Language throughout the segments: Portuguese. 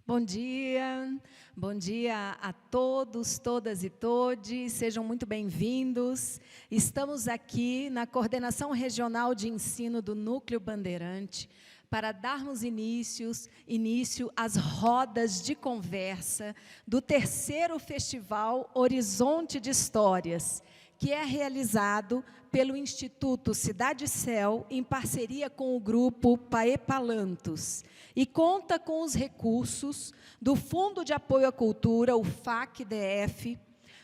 Bom dia a todos, todas e todes, sejam muito bem-vindos. Estamos aqui na Coordenação Regional de Ensino do Núcleo Bandeirante para darmos início às rodas de conversa do terceiro Festival Horizonte de Histórias, que é realizado pelo Instituto Cidade Céu, em parceria com o grupo Paepalantos, e conta com os recursos do Fundo de Apoio à Cultura, o FAC-DF,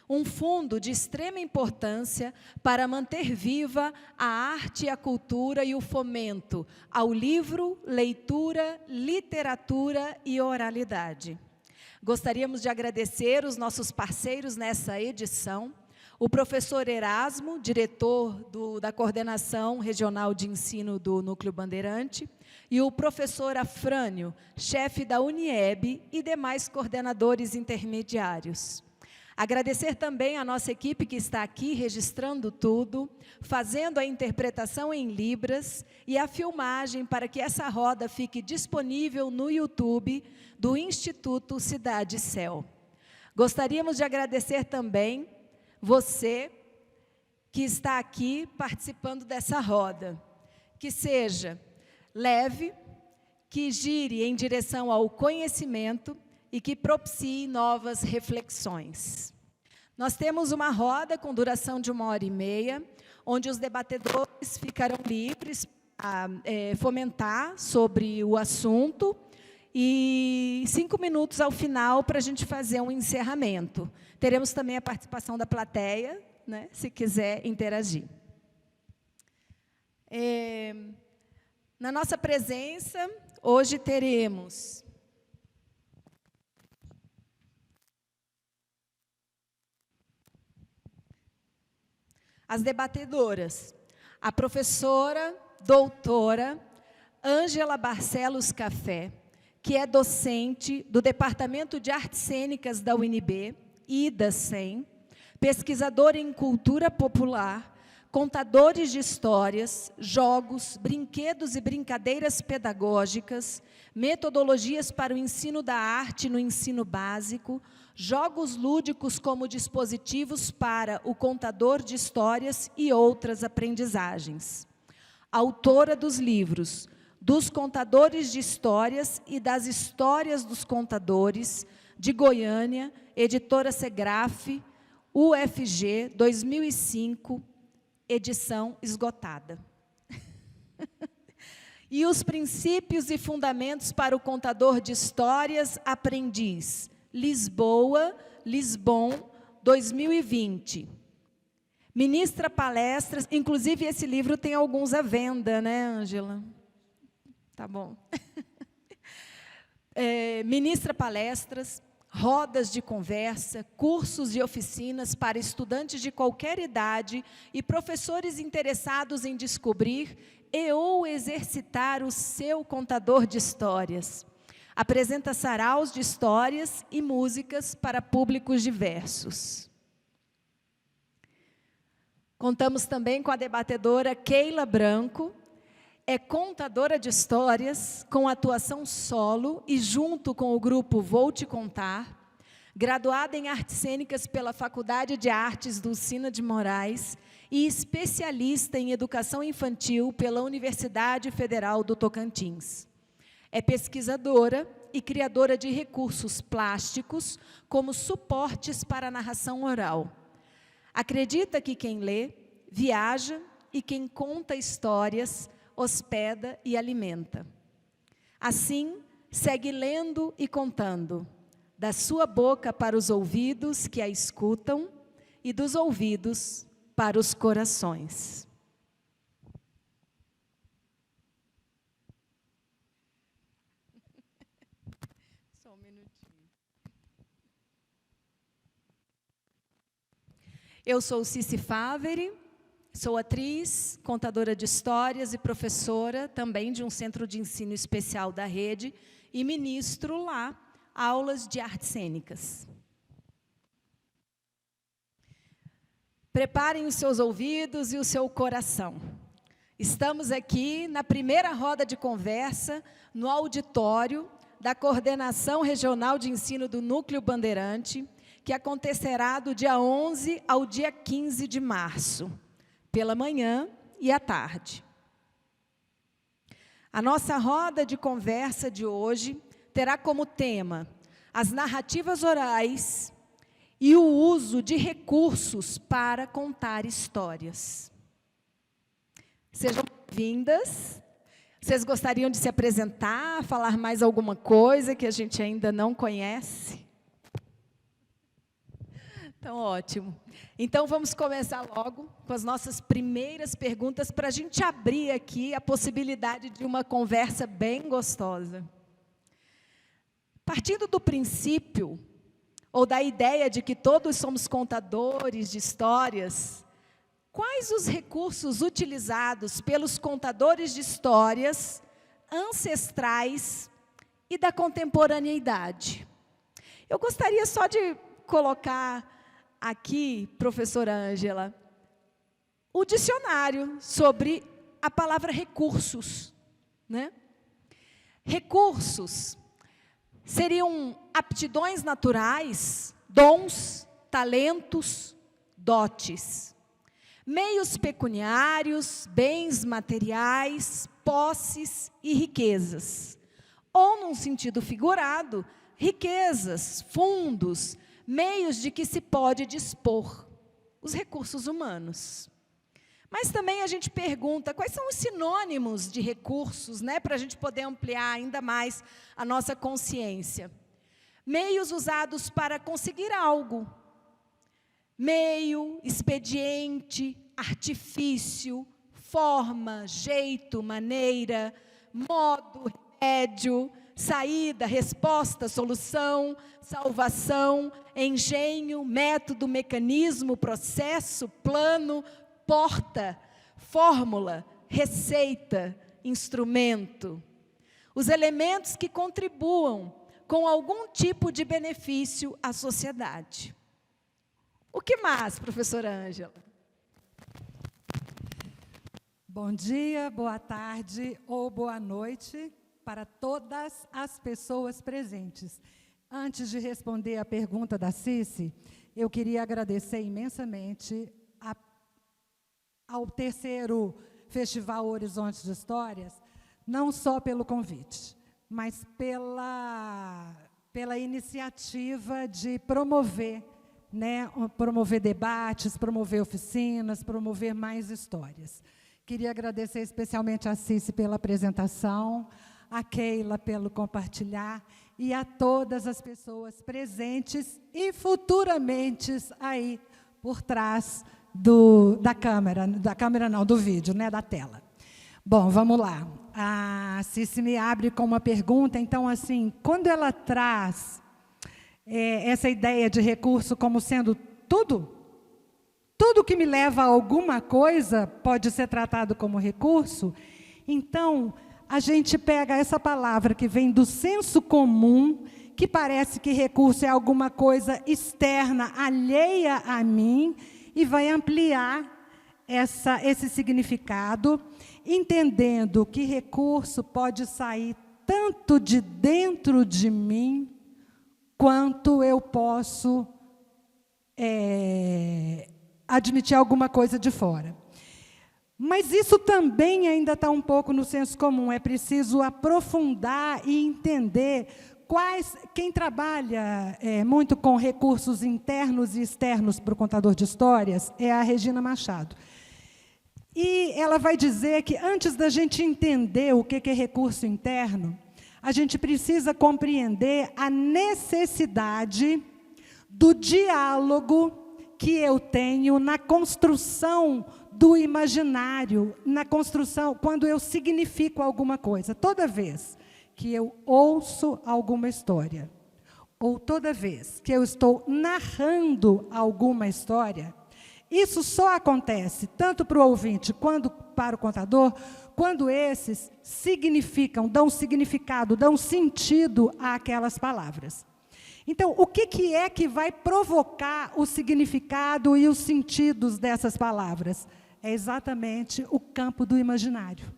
um fundo de extrema importância para manter viva a arte e a cultura e o fomento ao livro, leitura, literatura e oralidade. Gostaríamos de agradecer os nossos parceiros nessa edição, o professor Erasmo, diretor da Coordenação Regional de Ensino do Núcleo Bandeirante, e o professor Afrânio, chefe da Unieb e demais coordenadores intermediários. Agradecer também a nossa equipe que está aqui registrando tudo, fazendo a interpretação em Libras e a filmagem para que essa roda fique disponível no YouTube do Instituto Cidade Céu. Gostaríamos de agradecer também você que está aqui participando dessa roda, que seja leve, que gire em direção ao conhecimento e que propicie novas reflexões. Nós temos uma roda com duração de 1h30, onde os debatedores ficarão livres a fomentar sobre o assunto, e 5 minutos ao final para a gente fazer um encerramento. Teremos também a participação da plateia, né, se quiser interagir. Na nossa presença, hoje teremos as debatedoras, a professora doutora Ângela Barcelos Café, que é docente do Departamento de Artes Cênicas da UNB, IDA-CEM, pesquisadora em cultura popular, contadores de histórias, jogos, brinquedos e brincadeiras pedagógicas, metodologias para o ensino da arte no ensino básico, jogos lúdicos como dispositivos para o contador de histórias e outras aprendizagens. Autora dos livros Dos Contadores de Histórias e das Histórias dos Contadores, de Goiânia, editora Segraf, UFG, 2005, edição esgotada. E os princípios e fundamentos para o contador de histórias, aprendiz, Lisboa, Lisbon, 2020. Ministra palestras, inclusive esse livro tem alguns à venda, né, Ângela? Tá bom. Ministra palestras, rodas de conversa, cursos e oficinas para estudantes de qualquer idade e professores interessados em descobrir e ou exercitar o seu contador de histórias. Apresenta saraus de histórias e músicas para públicos diversos. Contamos também com a debatedora Keila Branco. É contadora de histórias, com atuação solo e junto com o grupo Vou Te Contar, graduada em Artes Cênicas pela Faculdade de Artes Dulcina de Moraes e especialista em Educação Infantil pela Universidade Federal do Tocantins. É pesquisadora e criadora de recursos plásticos como suportes para a narração oral. Acredita que quem lê, viaja e quem conta histórias hospeda e alimenta. Assim, segue lendo e contando, da sua boca para os ouvidos que a escutam e dos ouvidos para os corações. Só um minutinho. Eu sou Cici Faveri. Sou atriz, contadora de histórias e professora também de um centro de ensino especial da rede e ministro lá aulas de artes cênicas. Preparem os seus ouvidos e o seu coração. Estamos aqui na primeira roda de conversa no auditório da Coordenação Regional de Ensino do Núcleo Bandeirante, que acontecerá do dia 11 ao dia 15 de março, pela manhã e à tarde. A nossa roda de conversa de hoje terá como tema as narrativas orais e o uso de recursos para contar histórias. Sejam bem-vindas. Vocês gostariam de se apresentar, falar mais alguma coisa que a gente ainda não conhece? Então, ótimo. Então, vamos começar logo com as nossas primeiras perguntas para a gente abrir aqui a possibilidade de uma conversa bem gostosa. Partindo do princípio, ou da ideia de que todos somos contadores de histórias, quais os recursos utilizados pelos contadores de histórias ancestrais e da contemporaneidade? Eu gostaria só de colocar aqui, professora Ângela, o dicionário sobre a palavra recursos, né? Recursos seriam aptidões naturais, dons, talentos, dotes, meios pecuniários, bens materiais, posses e riquezas. Ou, num sentido figurado, riquezas, fundos, meios de que se pode dispor, os recursos humanos. Mas também a gente pergunta, quais são os sinônimos de recursos, né, para a gente poder ampliar ainda mais a nossa consciência? Meios usados para conseguir algo. Meio, expediente, artifício, forma, jeito, maneira, modo, remédio, saída, resposta, solução, salvação, engenho, método, mecanismo, processo, plano, porta, fórmula, receita, instrumento. Os elementos que contribuam com algum tipo de benefício à sociedade. O que mais, professora Ângela? Bom dia, boa tarde ou boa noite para todas as pessoas presentes. Antes de responder a pergunta da Cici, eu queria agradecer imensamente ao terceiro Festival Horizontes de Histórias, não só pelo convite, mas pela iniciativa de promover, né, promover debates, promover oficinas, promover mais histórias. Queria agradecer especialmente a Cici pela apresentação, a Keila pelo compartilhar e a todas as pessoas presentes e futuramente aí por trás do vídeo, né, da tela. Bom, vamos lá. A Cici me abre com uma pergunta, então, assim, quando ela traz essa ideia de recurso como sendo tudo que me leva a alguma coisa pode ser tratado como recurso, então, a gente pega essa palavra que vem do senso comum, que parece que recurso é alguma coisa externa, alheia a mim, e vai ampliar esse significado, entendendo que recurso pode sair tanto de dentro de mim, quanto eu posso admitir alguma coisa de fora. Mas isso também ainda está um pouco no senso comum, é preciso aprofundar e entender quem trabalha muito com recursos internos e externos para o contador de histórias é a Regina Machado. E ela vai dizer que antes da gente entender o que é recurso interno, a gente precisa compreender a necessidade do diálogo que eu tenho na construção do imaginário, na construção, quando eu significo alguma coisa. Toda vez que eu ouço alguma história, ou toda vez que eu estou narrando alguma história, isso só acontece tanto para o ouvinte quanto para o contador, quando esses significam, dão significado, dão sentido àquelas palavras. Então, o que é que vai provocar o significado e os sentidos dessas palavras? É exatamente o campo do imaginário.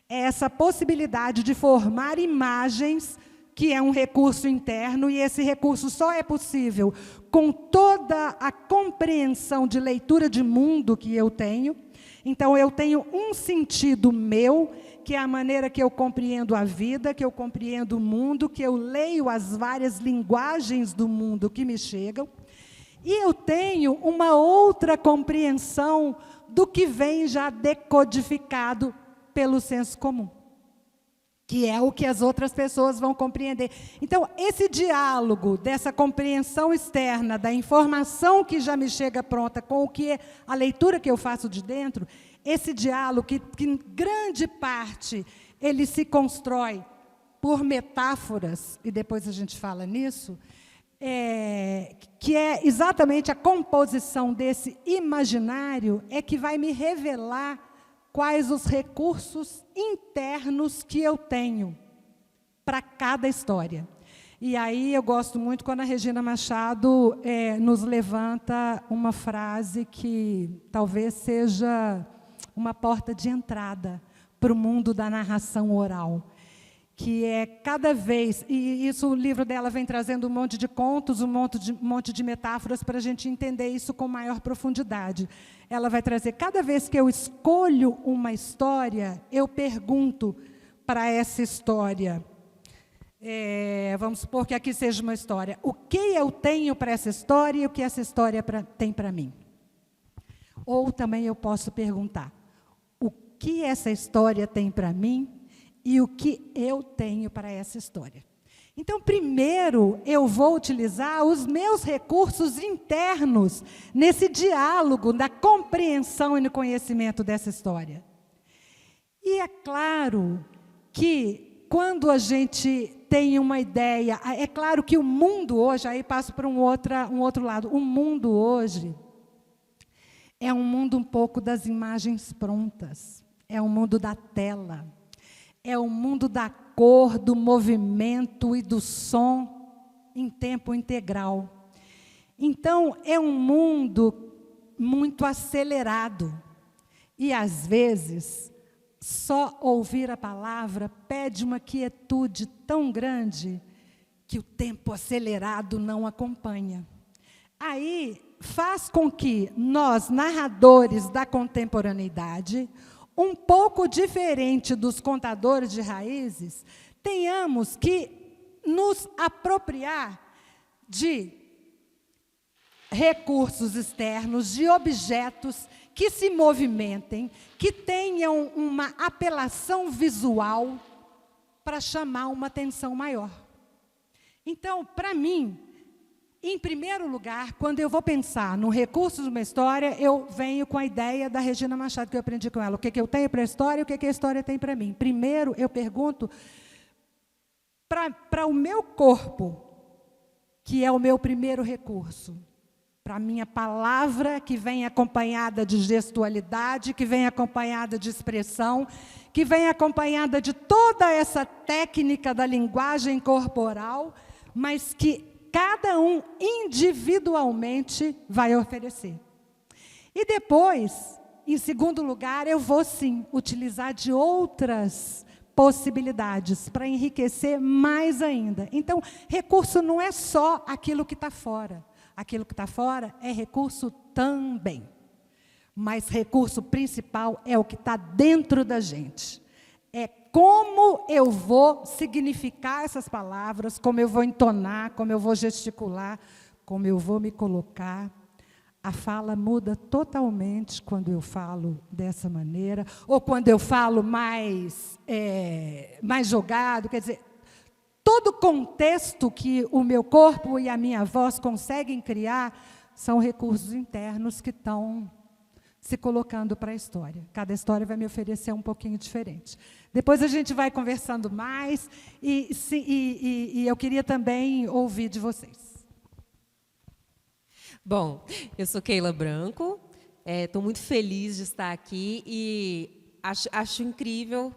É essa possibilidade de formar imagens que é um recurso interno, e esse recurso só é possível com toda a compreensão de leitura de mundo que eu tenho. Então, eu tenho um sentido meu, que é a maneira que eu compreendo a vida, que eu compreendo o mundo, que eu leio as várias linguagens do mundo que me chegam. E eu tenho uma outra compreensão do que vem já decodificado pelo senso comum, que é o que as outras pessoas vão compreender. Então, esse diálogo dessa compreensão externa, da informação que já me chega pronta, com o que é a leitura que eu faço de dentro, esse diálogo, que em grande parte ele se constrói por metáforas, e depois a gente fala nisso, que é exatamente a composição desse imaginário, é que vai me revelar quais os recursos internos que eu tenho para cada história. E aí eu gosto muito quando a Regina Machado nos levanta uma frase que talvez seja uma porta de entrada para o mundo da narração oral, que é cada vez, e isso o livro dela vem trazendo um monte de contos, um monte de metáforas para a gente entender isso com maior profundidade. Ela vai trazer, cada vez que eu escolho uma história, eu pergunto para essa história, vamos supor que aqui seja uma história, o que eu tenho para essa história e o que essa história tem para mim? Ou também eu posso perguntar, o que essa história tem para mim e o que eu tenho para essa história? Então, primeiro, eu vou utilizar os meus recursos internos nesse diálogo da compreensão e no conhecimento dessa história. E é claro que, quando a gente tem uma ideia, é claro que o mundo hoje, aí passo para um outro lado, o mundo hoje é um mundo um pouco das imagens prontas, é um mundo da tela, é o mundo da cor, do movimento e do som em tempo integral. Então, é um mundo muito acelerado. E, às vezes, só ouvir a palavra pede uma quietude tão grande que o tempo acelerado não acompanha. Aí, faz com que nós, narradores da contemporaneidade, um pouco diferente dos contadores de raízes, tenhamos que nos apropriar de recursos externos, de objetos que se movimentem, que tenham uma apelação visual para chamar uma atenção maior. Então, para mim, em primeiro lugar, quando eu vou pensar no recurso de uma história, eu venho com a ideia da Regina Machado, que eu aprendi com ela. O que eu tenho para a história e o que a história tem para mim. Primeiro, eu pergunto para o meu corpo, que é o meu primeiro recurso. Para a minha palavra, que vem acompanhada de gestualidade, que vem acompanhada de expressão, que vem acompanhada de toda essa técnica da linguagem corporal, mas que cada um individualmente vai oferecer. E depois, em segundo lugar, eu vou sim utilizar de outras possibilidades para enriquecer mais ainda. Então, recurso não é só aquilo que está fora. Aquilo que está fora é recurso também. Mas recurso principal é o que está dentro da gente. É como eu vou significar essas palavras, como eu vou entonar, como eu vou gesticular, como eu vou me colocar. A fala muda totalmente quando eu falo dessa maneira, ou quando eu falo mais jogado, quer dizer, todo o contexto que o meu corpo e a minha voz conseguem criar são recursos internos que estão se colocando para a história. Cada história vai me oferecer um pouquinho diferente. Depois a gente vai conversando mais, e eu queria também ouvir de vocês. Bom, eu sou Keila Branco, estou muito feliz de estar aqui e acho incrível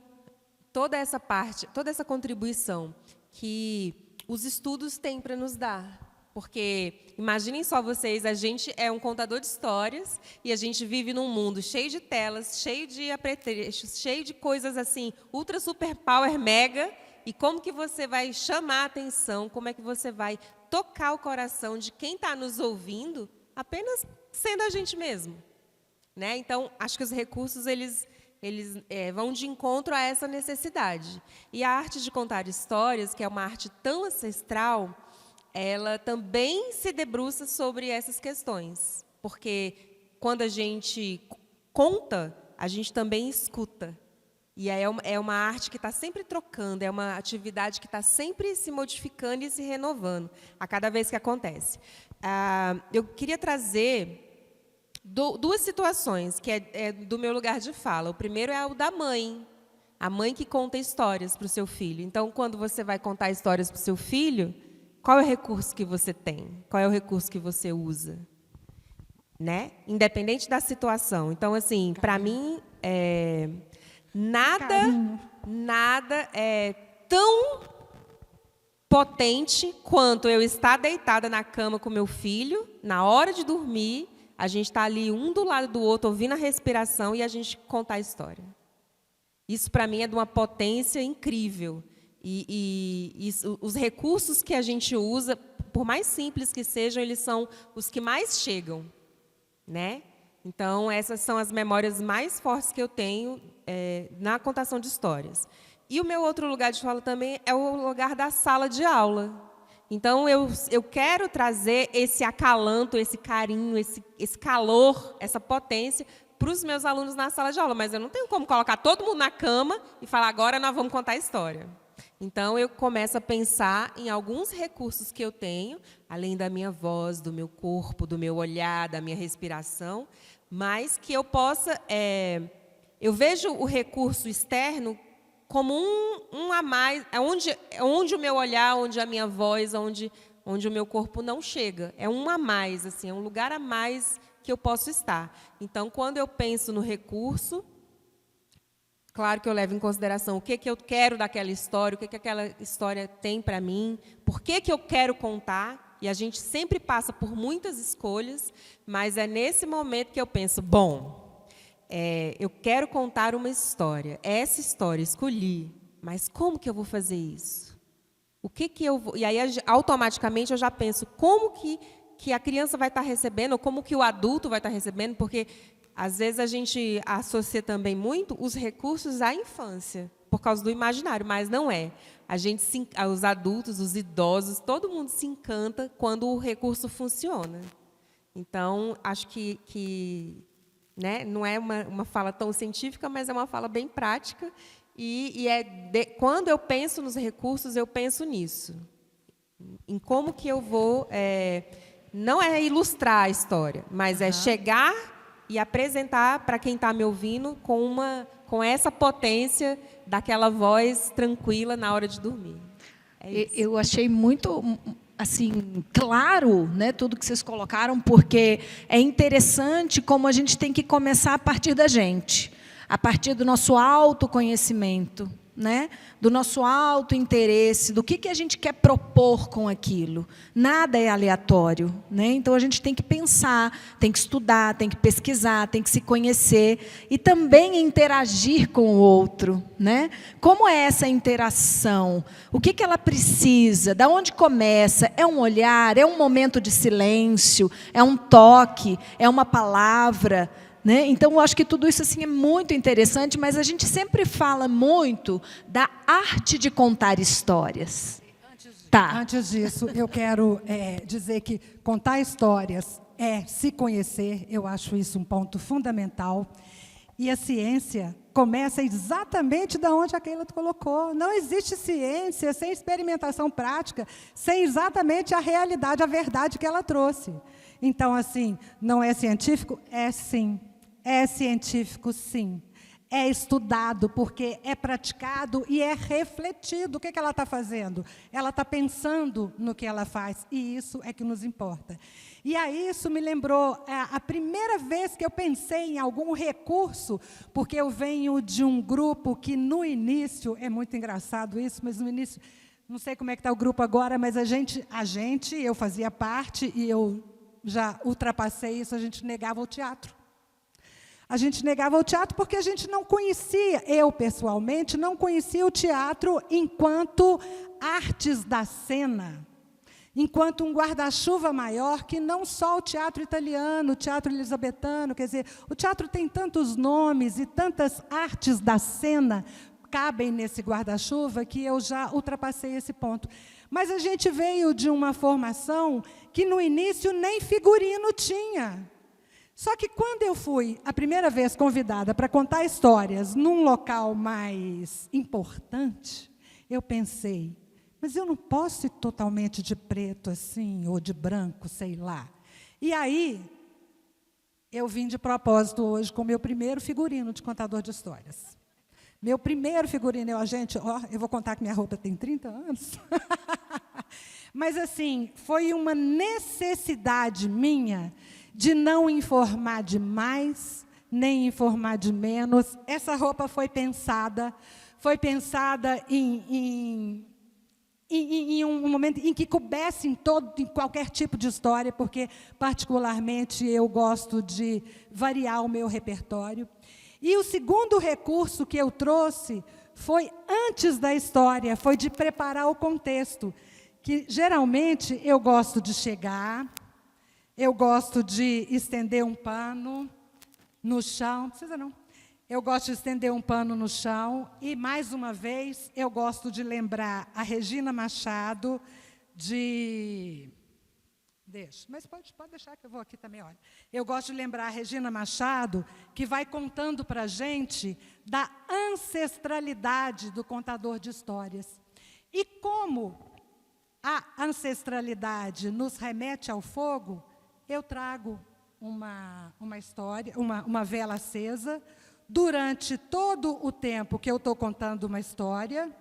toda essa parte, toda essa contribuição que os estudos têm para nos dar. Porque, imaginem só vocês, a gente é um contador de histórias e a gente vive num mundo cheio de telas, cheio de apetrechos, cheio de coisas assim, ultra, super, power, mega, e como que você vai chamar a atenção, como é que você vai tocar o coração de quem está nos ouvindo, apenas sendo a gente mesmo, né? Então, acho que os recursos, eles vão de encontro a essa necessidade. E a arte de contar histórias, que é uma arte tão ancestral, ela também se debruça sobre essas questões, porque quando a gente conta, a gente também escuta. E é uma arte que está sempre trocando, é uma atividade que está sempre se modificando e se renovando, a cada vez que acontece. Eu queria trazer duas situações, que é do meu lugar de fala. O primeiro é o da mãe, a mãe que conta histórias para o seu filho. Então, quando você vai contar histórias para o seu filho, qual é o recurso que você tem? Qual é o recurso que você usa? Né? Independente da situação. Então, assim, para mim, nada é tão potente quanto eu estar deitada na cama com meu filho, na hora de dormir, a gente está ali um do lado do outro, ouvindo a respiração e a gente contar a história. Isso, para mim, é de uma potência incrível. E os recursos que a gente usa, por mais simples que sejam, eles são os que mais chegam, né? Então, essas são as memórias mais fortes que eu tenho na contação de histórias. E o meu outro lugar de fala também é o lugar da sala de aula. Então, eu quero trazer esse acalanto, esse carinho, esse calor, essa potência para os meus alunos na sala de aula. Mas eu não tenho como colocar todo mundo na cama e falar, agora nós vamos contar a história. Então, eu começo a pensar em alguns recursos que eu tenho, além da minha voz, do meu corpo, do meu olhar, da minha respiração, mas que eu possa... eu vejo o recurso externo como um a mais, onde o meu olhar, onde a minha voz, onde o meu corpo não chega. É um a mais, assim, é um lugar a mais que eu posso estar. Então, quando eu penso no recurso, claro que eu levo em consideração o que eu quero daquela história, o que aquela história tem para mim, por que eu quero contar, e a gente sempre passa por muitas escolhas, mas é nesse momento que eu penso, bom, eu quero contar uma história, essa história escolhi, mas como que eu vou fazer isso? O que eu vou... E aí, automaticamente, eu já penso como que a criança vai estar recebendo, ou como que o adulto vai estar recebendo, porque... Às vezes, a gente associa também muito os recursos à infância, por causa do imaginário, mas não é. Os adultos, os idosos, todo mundo se encanta quando o recurso funciona. Então, acho que né, não é uma fala tão científica, mas é uma fala bem prática. Quando eu penso nos recursos, eu penso nisso. Em como que eu vou... não é ilustrar a história, mas é chegar... e apresentar para quem está me ouvindo com essa potência daquela voz tranquila na hora de dormir. Eu achei muito assim claro, né, tudo que vocês colocaram, porque é interessante como a gente tem que começar a partir da gente, a partir do nosso autoconhecimento, né, do nosso autointeresse, do que a gente quer propor com aquilo. Nada é aleatório, né? Então, a gente tem que pensar, tem que estudar, tem que pesquisar, tem que se conhecer e também interagir com o outro, né? Como é essa interação? O que ela precisa? Da onde começa? É um olhar? É um momento de silêncio? É um toque? É uma palavra? Né? Então, eu acho que tudo isso assim, é muito interessante, mas a gente sempre fala muito da arte de contar histórias. Antes disso, eu quero dizer que contar histórias é se conhecer, eu acho isso um ponto fundamental. E a ciência começa exatamente da onde a Keila colocou. Não existe ciência sem experimentação prática, sem exatamente a realidade, a verdade que ela trouxe. Então, assim, não é científico? É sim. É científico, sim. É estudado, porque é praticado e é refletido. O que ela está fazendo? Ela está pensando no que ela faz, e isso é que nos importa. E aí isso me lembrou a primeira vez que eu pensei em algum recurso, porque eu venho de um grupo que, no início, é muito engraçado isso, mas no início, não sei como é que está o grupo agora, mas eu fazia parte, e eu já ultrapassei isso, a gente negava o teatro. A gente negava o teatro porque a gente não conhecia, eu pessoalmente, não conhecia o teatro enquanto artes da cena, enquanto um guarda-chuva maior que não só o teatro italiano, o teatro elisabetano, quer dizer, o teatro tem tantos nomes e tantas artes da cena cabem nesse guarda-chuva que eu já ultrapassei esse ponto. Mas a gente veio de uma formação que no início nem figurino tinha. Só que quando eu fui a primeira vez convidada para contar histórias num local mais importante, eu pensei, mas eu não posso ir totalmente de preto assim, ou de branco, sei lá. E aí, eu vim de propósito hoje com o meu primeiro figurino de contador de histórias. Meu primeiro figurino, eu vou contar que minha roupa tem 30 anos. Mas, assim, foi uma necessidade minha de não informar demais, nem informar de menos. Essa roupa foi pensada em um momento em que coubesse em qualquer tipo de história, porque, particularmente, eu gosto de variar o meu repertório. E o segundo recurso que eu trouxe foi antes da história, foi de preparar o contexto, que, geralmente, eu gosto de chegar, eu gosto de estender um pano no chão, não precisa não. Eu gosto de estender um pano no chão e, mais uma vez, eu gosto de lembrar a Regina Machado mas pode deixar que eu vou aqui também, olha. Eu gosto de lembrar a Regina Machado, que vai contando para a gente da ancestralidade do contador de histórias. E como a ancestralidade nos remete ao fogo, eu trago uma história, uma vela acesa, durante todo o tempo que eu estou contando uma história,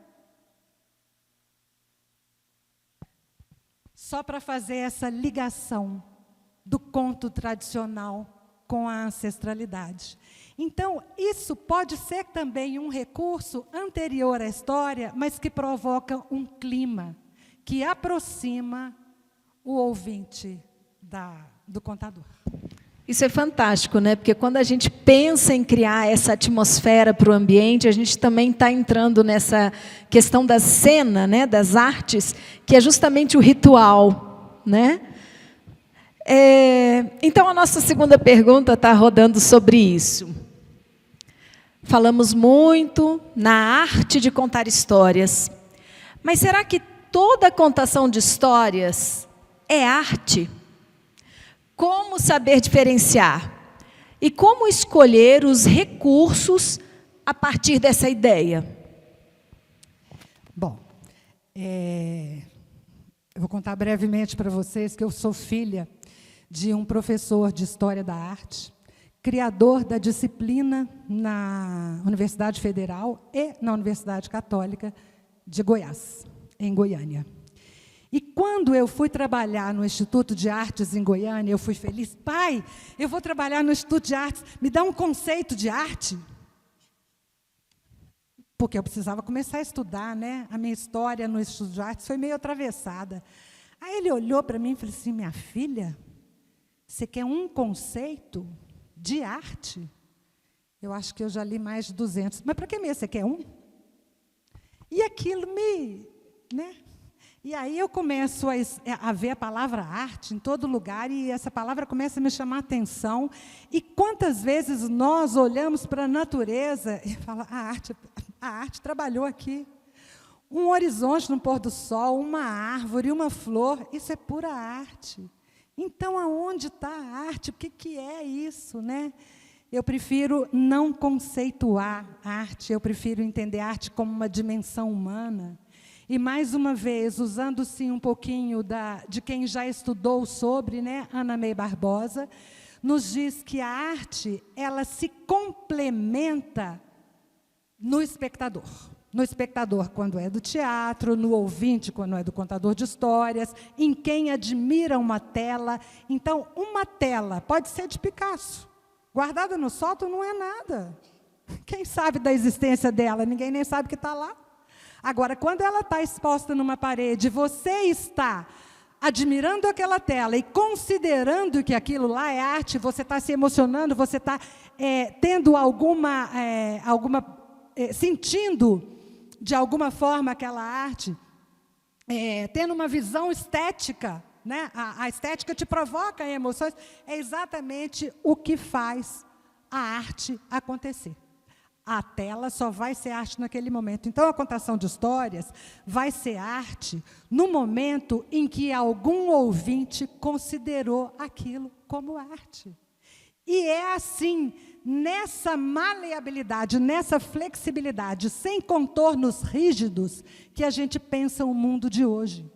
só para fazer essa ligação do conto tradicional com a ancestralidade. Então, isso pode ser também um recurso anterior à história, mas que provoca um clima que aproxima o ouvinte do contador. Isso é fantástico, né? Porque quando a gente pensa em criar essa atmosfera para o ambiente, a gente também está entrando nessa questão da cena, né? Das artes, que é justamente o ritual, né? Então, a nossa segunda pergunta está rodando sobre isso. Falamos muito na arte de contar histórias, mas será que toda contação de histórias é arte? Como saber diferenciar? E como escolher os recursos a partir dessa ideia? Bom, eu vou contar brevemente para vocês que eu sou filha de um professor de História da Arte, criador da disciplina na Universidade Federal e na Universidade Católica de Goiás, em Goiânia. E quando eu fui trabalhar no Instituto de Artes em Goiânia, eu fui feliz. Pai, eu vou trabalhar no Instituto de Artes, me dá um conceito de arte. Porque eu precisava começar a estudar, né? A minha história no Instituto de Artes foi meio atravessada. Aí ele olhou para mim e falou assim, minha filha, você quer um conceito de arte? Eu acho que eu já li mais de 200. Mas para que mesmo você quer um? E aquilo né? E aí eu começo a ver a palavra arte em todo lugar e essa palavra começa a me chamar a atenção. E quantas vezes nós olhamos para a natureza e falamos, a arte trabalhou aqui. Um horizonte no pôr do sol, uma árvore, uma flor, isso é pura arte. Então, aonde está a arte? O que é isso, né? Eu prefiro não conceituar a arte, eu prefiro entender a arte como uma dimensão humana. E, mais uma vez, usando, sim, um pouquinho de quem já estudou sobre, né, Ana May Barbosa, nos diz que a arte, ela se complementa no espectador. No espectador, quando é do teatro, no ouvinte, quando é do contador de histórias, em quem admira uma tela. Então, uma tela pode ser de Picasso. Guardada no sótão não é nada. Quem sabe da existência dela? Ninguém nem sabe que está lá. Agora, quando ela está exposta numa parede, você está admirando aquela tela e considerando que aquilo lá é arte, você está se emocionando, você está tendo sentindo de alguma forma aquela arte, tendo uma visão estética, né? A estética te provoca emoções, é exatamente o que faz a arte acontecer. A tela só vai ser arte naquele momento. Então, a contação de histórias vai ser arte no momento em que algum ouvinte considerou aquilo como arte. E é assim, nessa maleabilidade, nessa flexibilidade, sem contornos rígidos, que a gente pensa o mundo de hoje.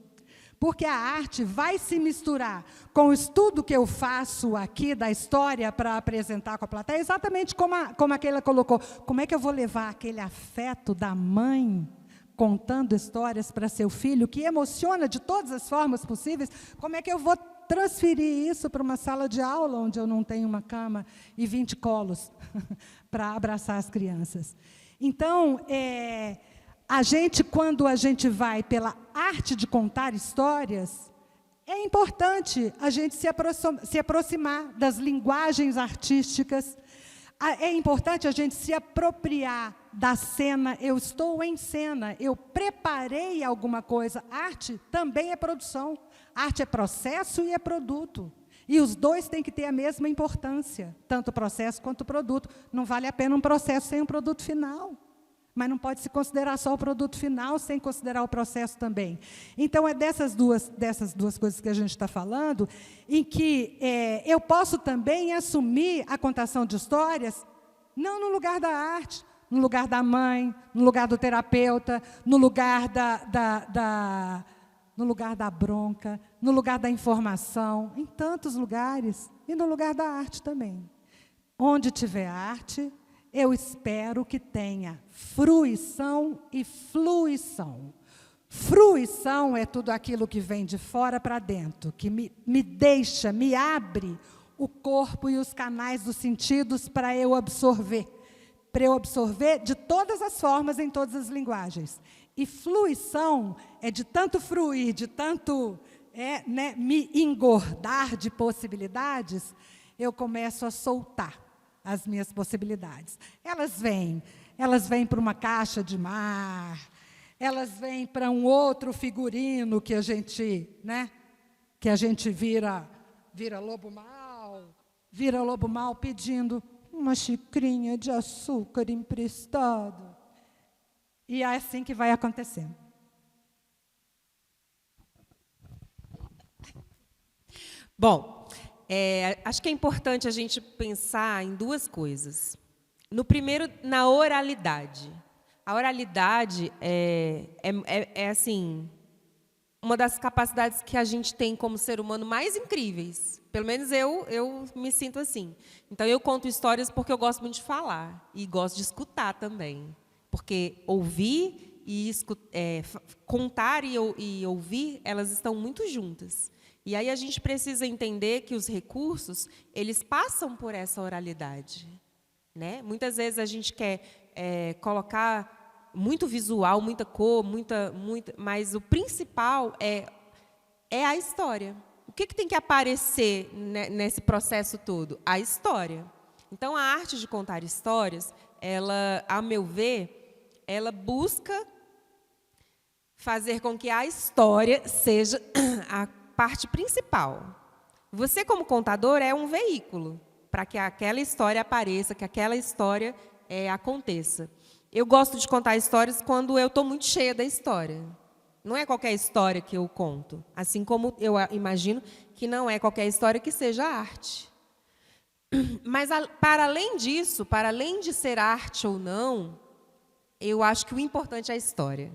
Porque a arte vai se misturar com o estudo que eu faço aqui da história para apresentar com a plateia, exatamente como a Keila colocou. Como é que eu vou levar aquele afeto da mãe contando histórias para seu filho, que emociona de todas as formas possíveis? Como é que eu vou transferir isso para uma sala de aula onde eu não tenho uma cama e 20 colos para abraçar as crianças? Então, quando a gente vai pela arte de contar histórias, é importante a gente se aproximar das linguagens artísticas, é importante a gente se apropriar da cena. Eu estou em cena, eu preparei alguma coisa. Arte também é produção, arte é processo e é produto. E os dois têm que ter a mesma importância, tanto o processo quanto o produto. Não vale a pena um processo sem um produto final. Mas não pode se considerar só o produto final sem considerar o processo também. Então, é dessas duas coisas que a gente está falando, em que eu posso também assumir a contação de histórias, não no lugar da arte, no lugar da mãe, no lugar do terapeuta, no lugar no lugar da bronca, no lugar da informação, em tantos lugares, e no lugar da arte também. Onde tiver arte, eu espero que tenha fruição e fluição. Fruição é tudo aquilo que vem de fora para dentro, que me abre o corpo e os canais dos sentidos para eu absorver de todas as formas, em todas as linguagens. E fluição é de tanto fruir, de tanto me engordar de possibilidades, eu começo a soltar as minhas possibilidades. Elas vêm para uma caixa de mar, elas vêm para um outro figurino que a gente vira lobo mal pedindo uma xicrinha de açúcar emprestado. E é assim que vai acontecendo. Bom, acho que é importante a gente pensar em duas coisas. No primeiro, na oralidade. A oralidade é assim, uma das capacidades que a gente tem como ser humano mais incríveis. Pelo menos eu me sinto assim. Então, eu conto histórias porque eu gosto muito de falar e gosto de escutar também. Porque ouvir e contar e ouvir, elas estão muito juntas. E aí a gente precisa entender que os recursos, eles passam por essa oralidade, né? Muitas vezes a gente quer colocar muito visual, muita cor, mas o principal é a história. O que tem que aparecer nesse processo todo? A história. Então, a arte de contar histórias, ela, a meu ver, ela busca fazer com que a história seja a parte principal. Você, como contador, é um veículo para que aquela história apareça, que aquela história aconteça. Eu gosto de contar histórias quando eu estou muito cheia da história. Não é qualquer história que eu conto. Assim como eu imagino que não é qualquer história que seja arte. Mas, para além disso, para além de ser arte ou não, eu acho que o importante é a história,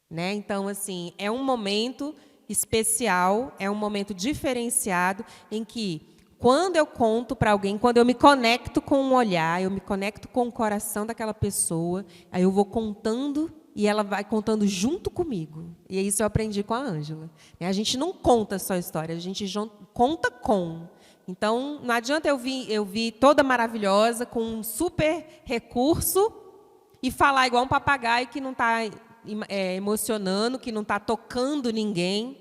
né? Então, assim, é um momento especial, é um momento diferenciado em que, quando eu conto para alguém, quando eu me conecto com um olhar, eu me conecto com o coração daquela pessoa, aí eu vou contando e ela vai contando junto comigo. E isso eu aprendi com a Ângela. A gente não conta só a história, a gente conta com. Então, não adianta eu vir toda maravilhosa, com um super recurso, e falar igual um papagaio que não está emocionando, que não está tocando ninguém,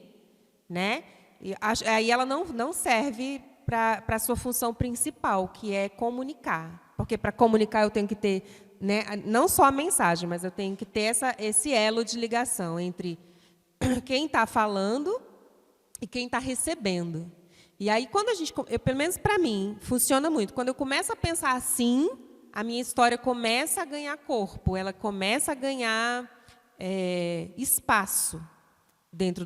né? E aí ela não serve para a sua função principal, que é comunicar. Porque para comunicar eu tenho que ter, né, não só a mensagem, mas eu tenho que ter esse elo de ligação entre quem está falando e quem está recebendo. E aí, quando pelo menos para mim, funciona muito. Quando eu começo a pensar assim, a minha história começa a ganhar corpo, ela começa a ganhar espaço dentro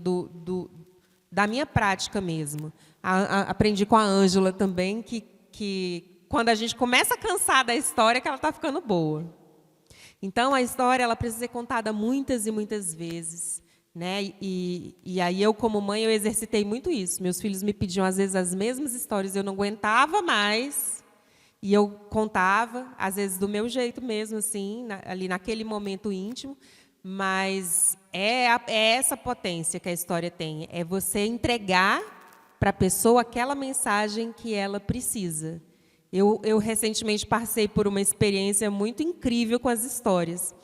da minha prática mesmo. Aprendi com a Ângela também que quando a gente começa a cansar da história, que ela está ficando boa. Então, a história ela precisa ser contada muitas e muitas vezes. Né? E aí, eu, como mãe, eu exercitei muito isso. Meus filhos me pediam, às vezes, as mesmas histórias, eu não aguentava mais, e eu contava, às vezes, do meu jeito mesmo, assim, ali naquele momento íntimo, mas é essa potência que a história tem, é você entregar para a pessoa aquela mensagem que ela precisa. Eu recentemente passei por uma experiência muito incrível com as histórias.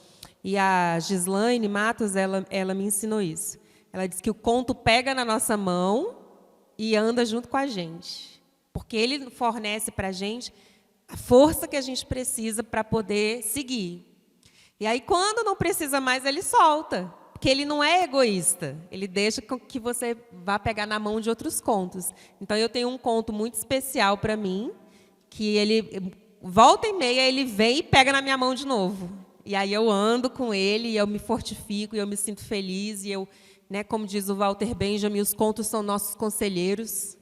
E a Gislaine Matos, ela me ensinou isso. Ela disse que o conto pega na nossa mão e anda junto com a gente. Porque ele fornece para a gente a força que a gente precisa para poder seguir. E aí, quando não precisa mais, ele solta. Porque ele não é egoísta. Ele deixa que você vá pegar na mão de outros contos. Então, eu tenho um conto muito especial para mim, que ele, volta e meia, ele vem e pega na minha mão de novo. E aí eu ando com ele, e eu me fortifico, e eu me sinto feliz, e eu, né, como diz o Walter Benjamin, os contos são nossos conselheiros,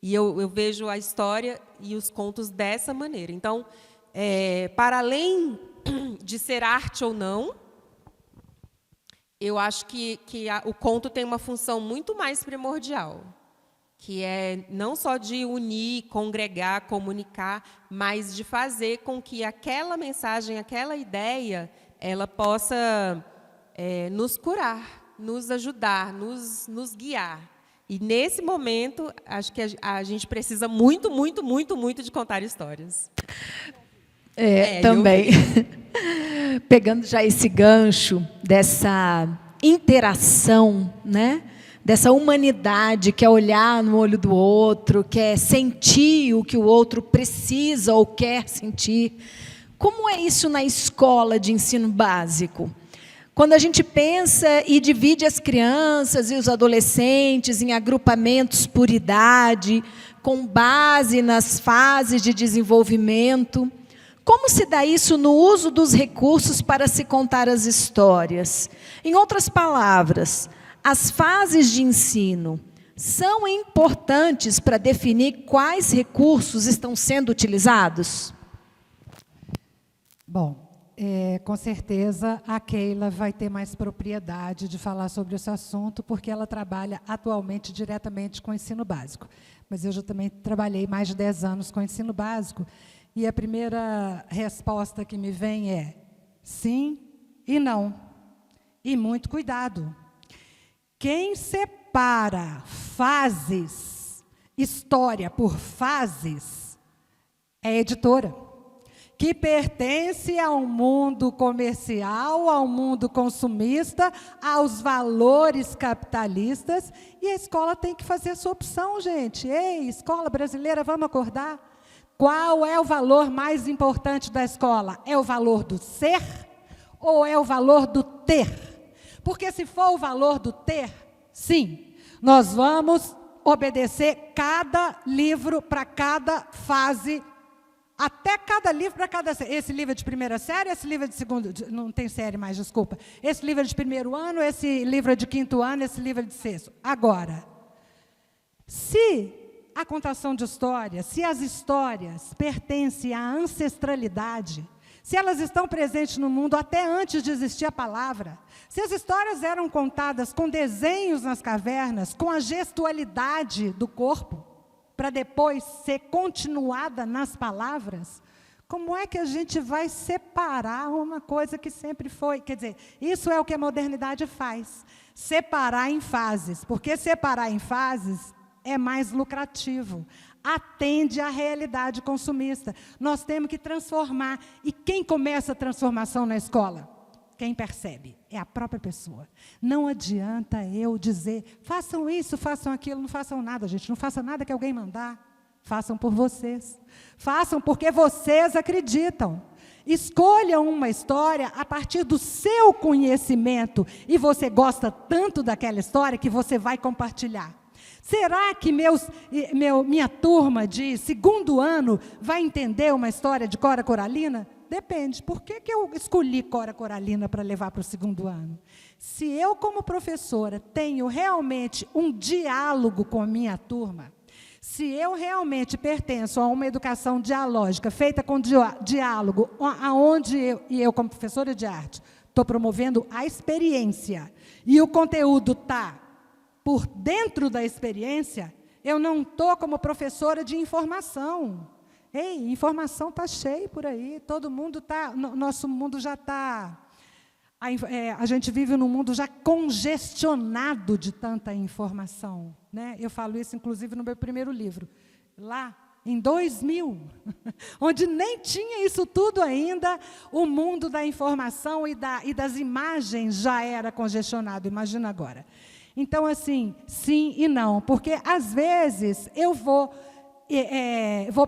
e eu vejo a história e os contos dessa maneira. Então, para além de ser arte ou não, eu acho que o conto tem uma função muito mais primordial, que é não só de unir, congregar, comunicar, mas de fazer com que aquela mensagem, aquela ideia, ela possa nos curar, nos ajudar, nos guiar. E, nesse momento, acho que a gente precisa muito, muito, muito, muito de contar histórias. Também. Pegando já esse gancho dessa interação, né? Dessa humanidade que é olhar no olho do outro, que é sentir o que o outro precisa ou quer sentir. Como é isso na escola de ensino básico? Quando a gente pensa e divide as crianças e os adolescentes em agrupamentos por idade, com base nas fases de desenvolvimento, como se dá isso no uso dos recursos para se contar as histórias? Em outras palavras, as fases de ensino são importantes para definir quais recursos estão sendo utilizados? Bom, com certeza a Keila vai ter mais propriedade de falar sobre esse assunto, porque ela trabalha atualmente diretamente com o ensino básico. Mas eu já também trabalhei mais de 10 anos com o ensino básico, e a primeira resposta que me vem é sim e não. E muito cuidado. Quem separa fases, história por fases, é a editora, que pertence ao mundo comercial, ao mundo consumista, aos valores capitalistas, e a escola tem que fazer a sua opção, gente. Ei, escola brasileira, vamos acordar? Qual é o valor mais importante da escola? É o valor do ser ou é o valor do ter? Porque se for o valor do ter, sim, nós vamos obedecer cada livro para cada fase, até cada livro para cada série. Esse livro é de primeira série, esse livro é de segundo, não tem série mais, desculpa. Esse livro é de primeiro ano, esse livro é de quinto ano, esse livro é de sexto. Agora, se a contação de histórias, se as histórias pertencem à ancestralidade, se elas estão presentes no mundo até antes de existir a palavra, se as histórias eram contadas com desenhos nas cavernas, com a gestualidade do corpo, para depois ser continuada nas palavras, como é que a gente vai separar uma coisa que sempre foi? Quer dizer, isso é o que a modernidade faz, separar em fases, porque separar em fases é mais lucrativo, atende à realidade consumista. Nós temos que transformar. E quem começa a transformação na escola? quem percebe? É a própria pessoa. Não adianta eu dizer, façam isso, façam aquilo, não façam nada, gente. Não façam nada que alguém mandar. Façam por vocês. Façam porque vocês acreditam. Escolham uma história a partir do seu conhecimento e você gosta tanto daquela história que você vai compartilhar. Será que minha turma de segundo ano vai entender uma história de Cora Coralina? Depende. Por que eu escolhi Cora Coralina para levar para o segundo ano? Se eu, como professora, tenho realmente um diálogo com a minha turma, se eu realmente pertenço a uma educação dialógica, feita com diálogo, onde eu, como professora de arte, estou promovendo a experiência, e o conteúdo está por dentro da experiência, eu não estou como professora de informação. Ei, informação está cheia por aí, todo mundo está, nosso mundo já está, a gente vive num mundo já congestionado de tanta informação. Né? Eu falo isso, inclusive, no meu primeiro livro, lá em 2000, onde nem tinha isso tudo ainda, o mundo da informação e das imagens já era congestionado, imagina agora. Então, assim, sim e não, porque, às vezes, eu vou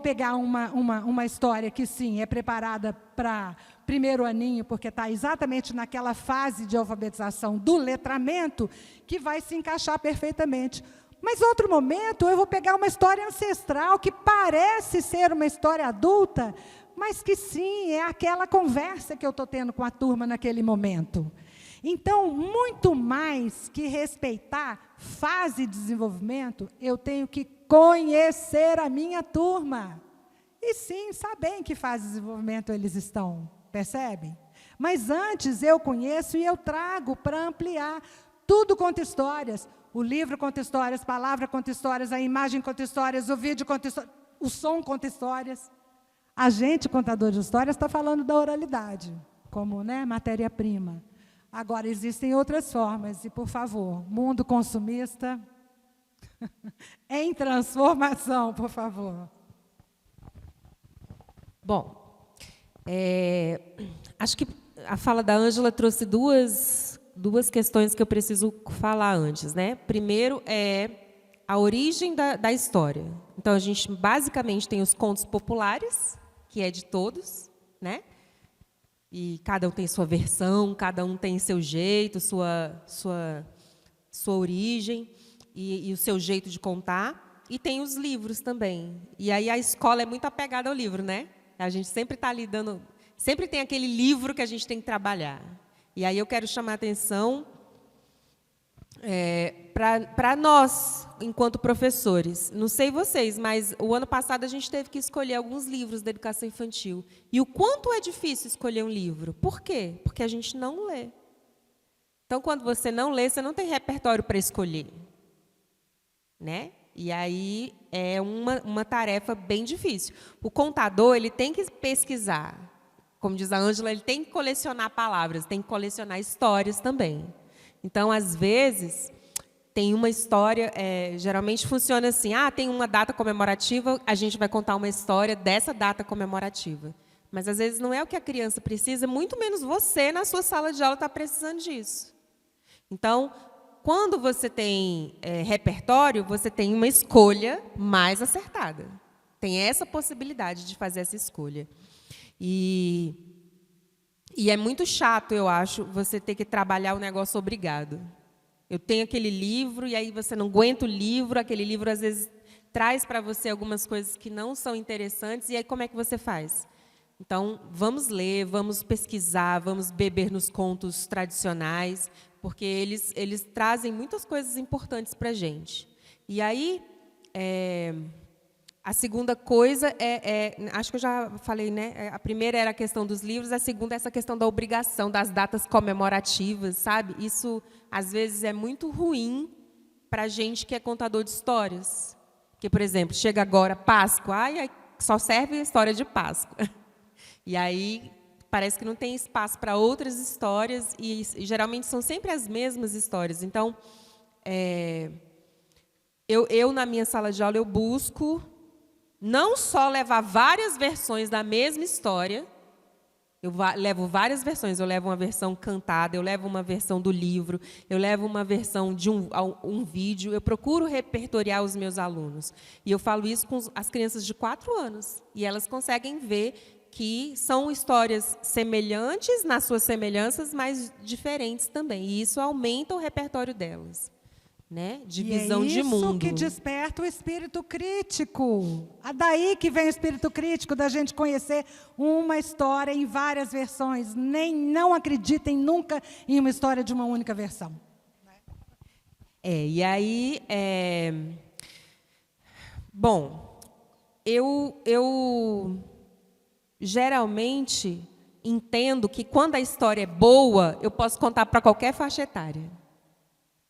pegar uma história que, sim, é preparada para primeiro aninho, porque está exatamente naquela fase de alfabetização do letramento, que vai se encaixar perfeitamente. Mas, outro momento, eu vou pegar uma história ancestral, que parece ser uma história adulta, mas que, sim, é aquela conversa que eu estou tendo com a turma naquele momento. Então, muito mais que respeitar fase de desenvolvimento, eu tenho que conhecer a minha turma. E, sim, saber em que fase de desenvolvimento eles estão, percebem? Mas antes eu conheço e eu trago para ampliar. Tudo conta histórias. O livro conta histórias, a palavra conta histórias, a imagem conta histórias, o vídeo conta histórias, o som conta histórias. A gente, contador de histórias, está falando da oralidade, como, né, matéria-prima. Agora, existem outras formas, e, por favor, mundo consumista, em transformação, por favor. Bom, acho que a fala da Ângela trouxe duas questões que eu preciso falar antes. Né? Primeiro é a origem da história. Então, a gente basicamente tem os contos populares, que é de todos, né? E cada um tem sua versão, cada um tem seu jeito, sua origem e o seu jeito de contar. E tem os livros também. E aí a escola é muito apegada ao livro, né? A gente sempre está ali dando... Sempre tem aquele livro que a gente tem que trabalhar. E aí eu quero chamar a atenção para nós, enquanto professores. Não sei vocês, mas o ano passado a gente teve que escolher alguns livros da educação infantil. E o quanto é difícil escolher um livro. Por quê? Porque a gente não lê. Então, quando você não lê, você não tem repertório para escolher. Né? E aí é uma tarefa bem difícil. O contador, ele tem que pesquisar. Como diz a Ângela, ele tem que colecionar palavras, tem que colecionar histórias também. Então, às vezes, tem uma história, geralmente funciona assim, tem uma data comemorativa, a gente vai contar uma história dessa data comemorativa. Mas, às vezes, não é o que a criança precisa, muito menos você, na sua sala de aula, está precisando disso. Então, quando você tem repertório, você tem uma escolha mais acertada. Tem essa possibilidade de fazer essa escolha. E é muito chato, eu acho, você ter que trabalhar o negócio obrigado. Eu tenho aquele livro, e aí você não aguenta o livro, aquele livro, às vezes, traz para você algumas coisas que não são interessantes, e aí como é que você faz? Então, vamos ler, vamos pesquisar, vamos beber nos contos tradicionais, porque eles trazem muitas coisas importantes para a gente. E aí, a segunda coisa acho que eu já falei, né? A primeira era a questão dos livros, a segunda é essa questão da obrigação, das datas comemorativas, sabe? Isso, às vezes, é muito ruim para a gente que é contador de histórias. Porque, por exemplo, chega agora Páscoa, só serve a história de Páscoa. E aí, parece que não tem espaço para outras histórias, e geralmente são sempre as mesmas histórias. Então, eu na minha sala de aula, eu busco não só levar várias versões da mesma história, Eu levo várias versões. Eu levo uma versão cantada, eu levo uma versão do livro, eu levo uma versão de um vídeo. Eu procuro repertoriar os meus alunos. E eu falo isso com as crianças de 4 anos. E elas conseguem ver que são histórias semelhantes nas suas semelhanças, mas diferentes também. E isso aumenta o repertório delas. Né? De visão de mundo. Isso que desperta o espírito crítico. Daí que vem o espírito crítico, da gente conhecer uma história em várias versões. Não acreditem nunca em uma história de uma única versão. E aí... Bom, eu geralmente entendo que quando a história é boa, eu posso contar para qualquer faixa etária.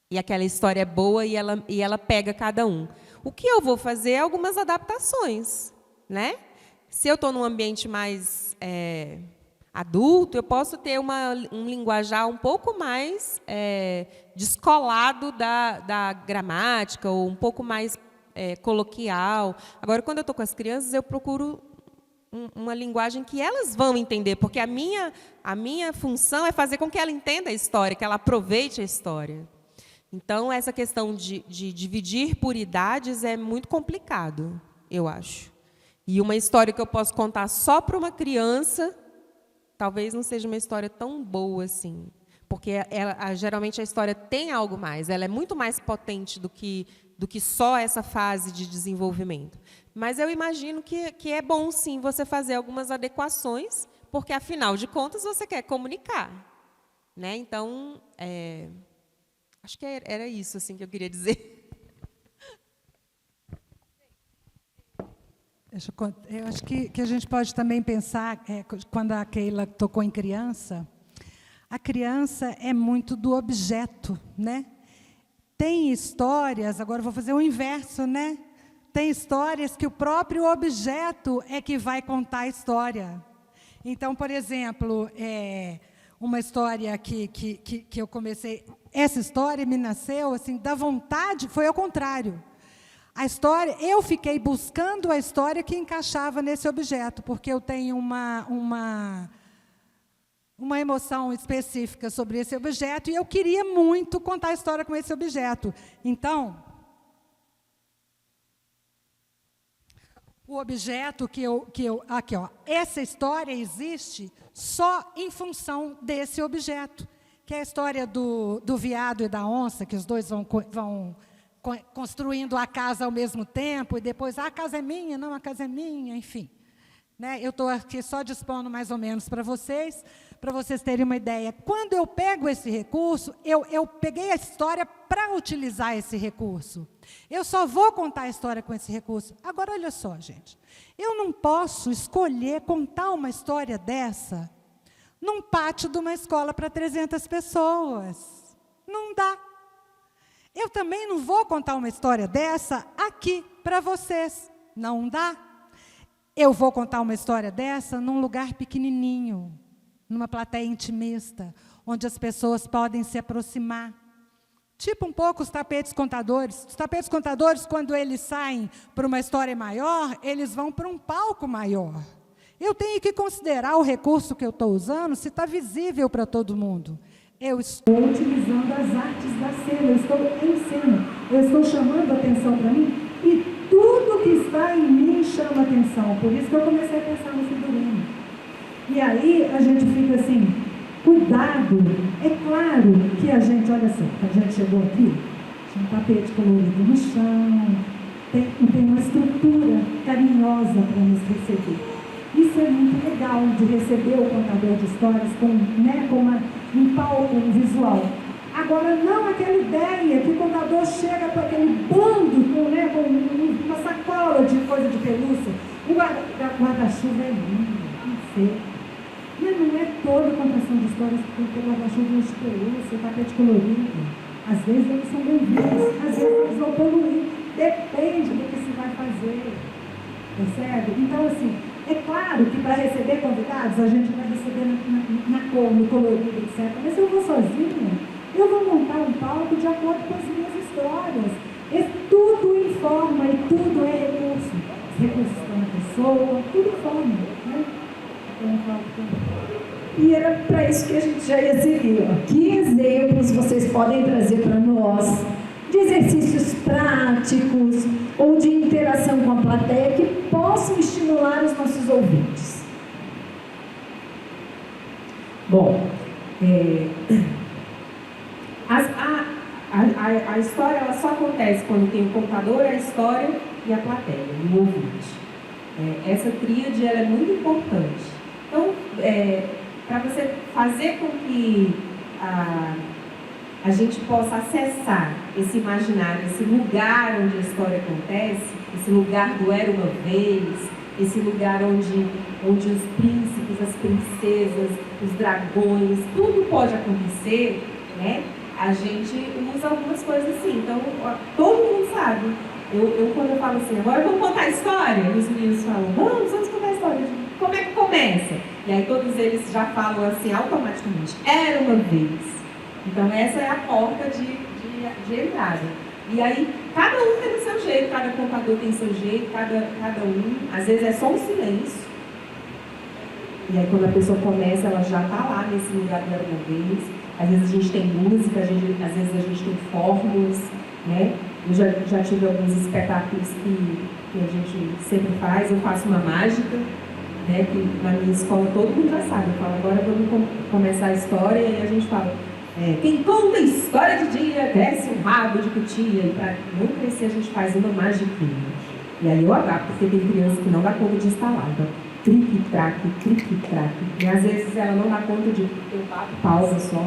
E aquela história é boa e ela pega cada um. O que eu vou fazer é algumas adaptações, né? Se eu estou num ambiente mais adulto, eu posso ter um linguajar um pouco mais descolado da gramática, ou um pouco mais coloquial. Agora, quando eu estou com as crianças, eu procuro uma linguagem que elas vão entender, porque a minha função é fazer com que ela entenda a história, que ela aproveite a história. Então, essa questão de dividir por idades é muito complicado, eu acho. E uma história que eu posso contar só para uma criança, talvez não seja uma história tão boa assim. Porque geralmente a história tem algo mais, ela é muito mais potente do que só essa fase de desenvolvimento. Mas eu imagino que é bom, sim, você fazer algumas adequações, porque, afinal de contas, você quer comunicar. Né? Então... acho que era isso assim, que eu queria dizer. Eu acho que a gente pode também pensar, quando a Keila tocou em criança, a criança é muito do objeto, né? Tem histórias, agora eu vou fazer o inverso, né? Tem histórias que o próprio objeto é que vai contar a história. Então, por exemplo, uma história que eu comecei... Essa história me nasceu assim, da vontade, foi ao contrário. A história, eu fiquei buscando a história que encaixava nesse objeto, porque eu tenho uma emoção específica sobre esse objeto, e eu queria muito contar a história com esse objeto. Então, o objeto aqui, ó, essa história existe só em função desse objeto, que é a história do veado e da onça, que os dois vão construindo a casa ao mesmo tempo, e depois, a casa é minha, não, a casa é minha, enfim. Né? Eu estou aqui só dispondo mais ou menos para vocês terem uma ideia. Quando eu pego esse recurso, eu peguei a história para utilizar esse recurso. Eu só vou contar a história com esse recurso. Agora, olha só, gente. Eu não posso escolher contar uma história dessa num pátio de uma escola para 300 pessoas. Não dá. Eu também não vou contar uma história dessa aqui para vocês. Não dá. Eu vou contar uma história dessa num lugar pequenininho, numa plateia intimista, onde as pessoas podem se aproximar. Tipo um pouco os tapetes contadores. Os tapetes contadores, quando eles saem para uma história maior, eles vão para um palco maior. Eu tenho que considerar o recurso que eu estou usando, se está visível para todo mundo. Eu estou utilizando as artes da cena, eu estou em cena, eu estou chamando a atenção para mim, e tudo que está em mim chama atenção. Por isso que eu comecei a pensar no figurino. E aí a gente fica assim, cuidado. É claro que a gente, olha só, a gente chegou aqui, tinha um tapete colorido no chão, tem uma estrutura carinhosa para nos receber. Isso é muito legal, de receber o contador de histórias com um palco, um visual. Agora, não aquela ideia que o contador chega com aquele bando, com uma sacola de coisa de pelúcia. O guarda-chuva é lindo, perfeito. Mas não é toda contação de histórias que tem que ter guarda-chuva de pelúcia, tapete colorido. Às vezes eles são bem-vindos, às vezes eles vão poluir. Depende do que se vai fazer. Percebe? Então, assim, é claro que para receber convidados, a gente vai receber na cor, no colorido, etc. Mas se eu vou sozinha, eu vou montar um palco de acordo com as minhas histórias. Tudo informa e tudo é recurso. Os recursos estão na pessoa, tudo informa. Né? E era para isso que a gente já ia seguir. Ó. Que exemplos vocês podem trazer para nós de exercícios práticos ou de interação com a plateia que possam estimular os nossos ouvintes? Bom, a história ela só acontece quando tem o computador, a história e a plateia, e o ouvinte. Essa tríade ela é muito importante. Então, para você fazer com que a gente possa acessar esse imaginário, esse lugar onde a história acontece, esse lugar do era uma vez, esse lugar onde os príncipes, as princesas, os dragões, tudo pode acontecer, né? A gente usa algumas coisas assim. Então, todo mundo sabe. Quando eu falo assim, agora vamos contar a história, e os meninos falam, vamos contar a história. Como é que começa? E aí todos eles já falam assim automaticamente, era uma vez. Então essa é a porta de entrada. E aí cada um tem o seu jeito, cada contador tem o seu jeito, cada um, às vezes é só um silêncio. E aí quando a pessoa começa, ela já está lá nesse lugar do era uma vez. Às vezes a gente tem música, às vezes a gente tem fórmulas, né? Eu já tive alguns espetáculos que a gente sempre faz, eu faço uma mágica, né, que na minha escola todo mundo já sabe. Eu falo, agora vamos começar a história, e a gente fala, quem conta a história de dia desce um rabo de cutia, e para não crescer a gente faz uma magiquinha. E aí eu adapto, porque tem criança que não dá conta de instalar, então trique-traque, trique-traque. E às vezes ela não dá conta de eu bato pausa só.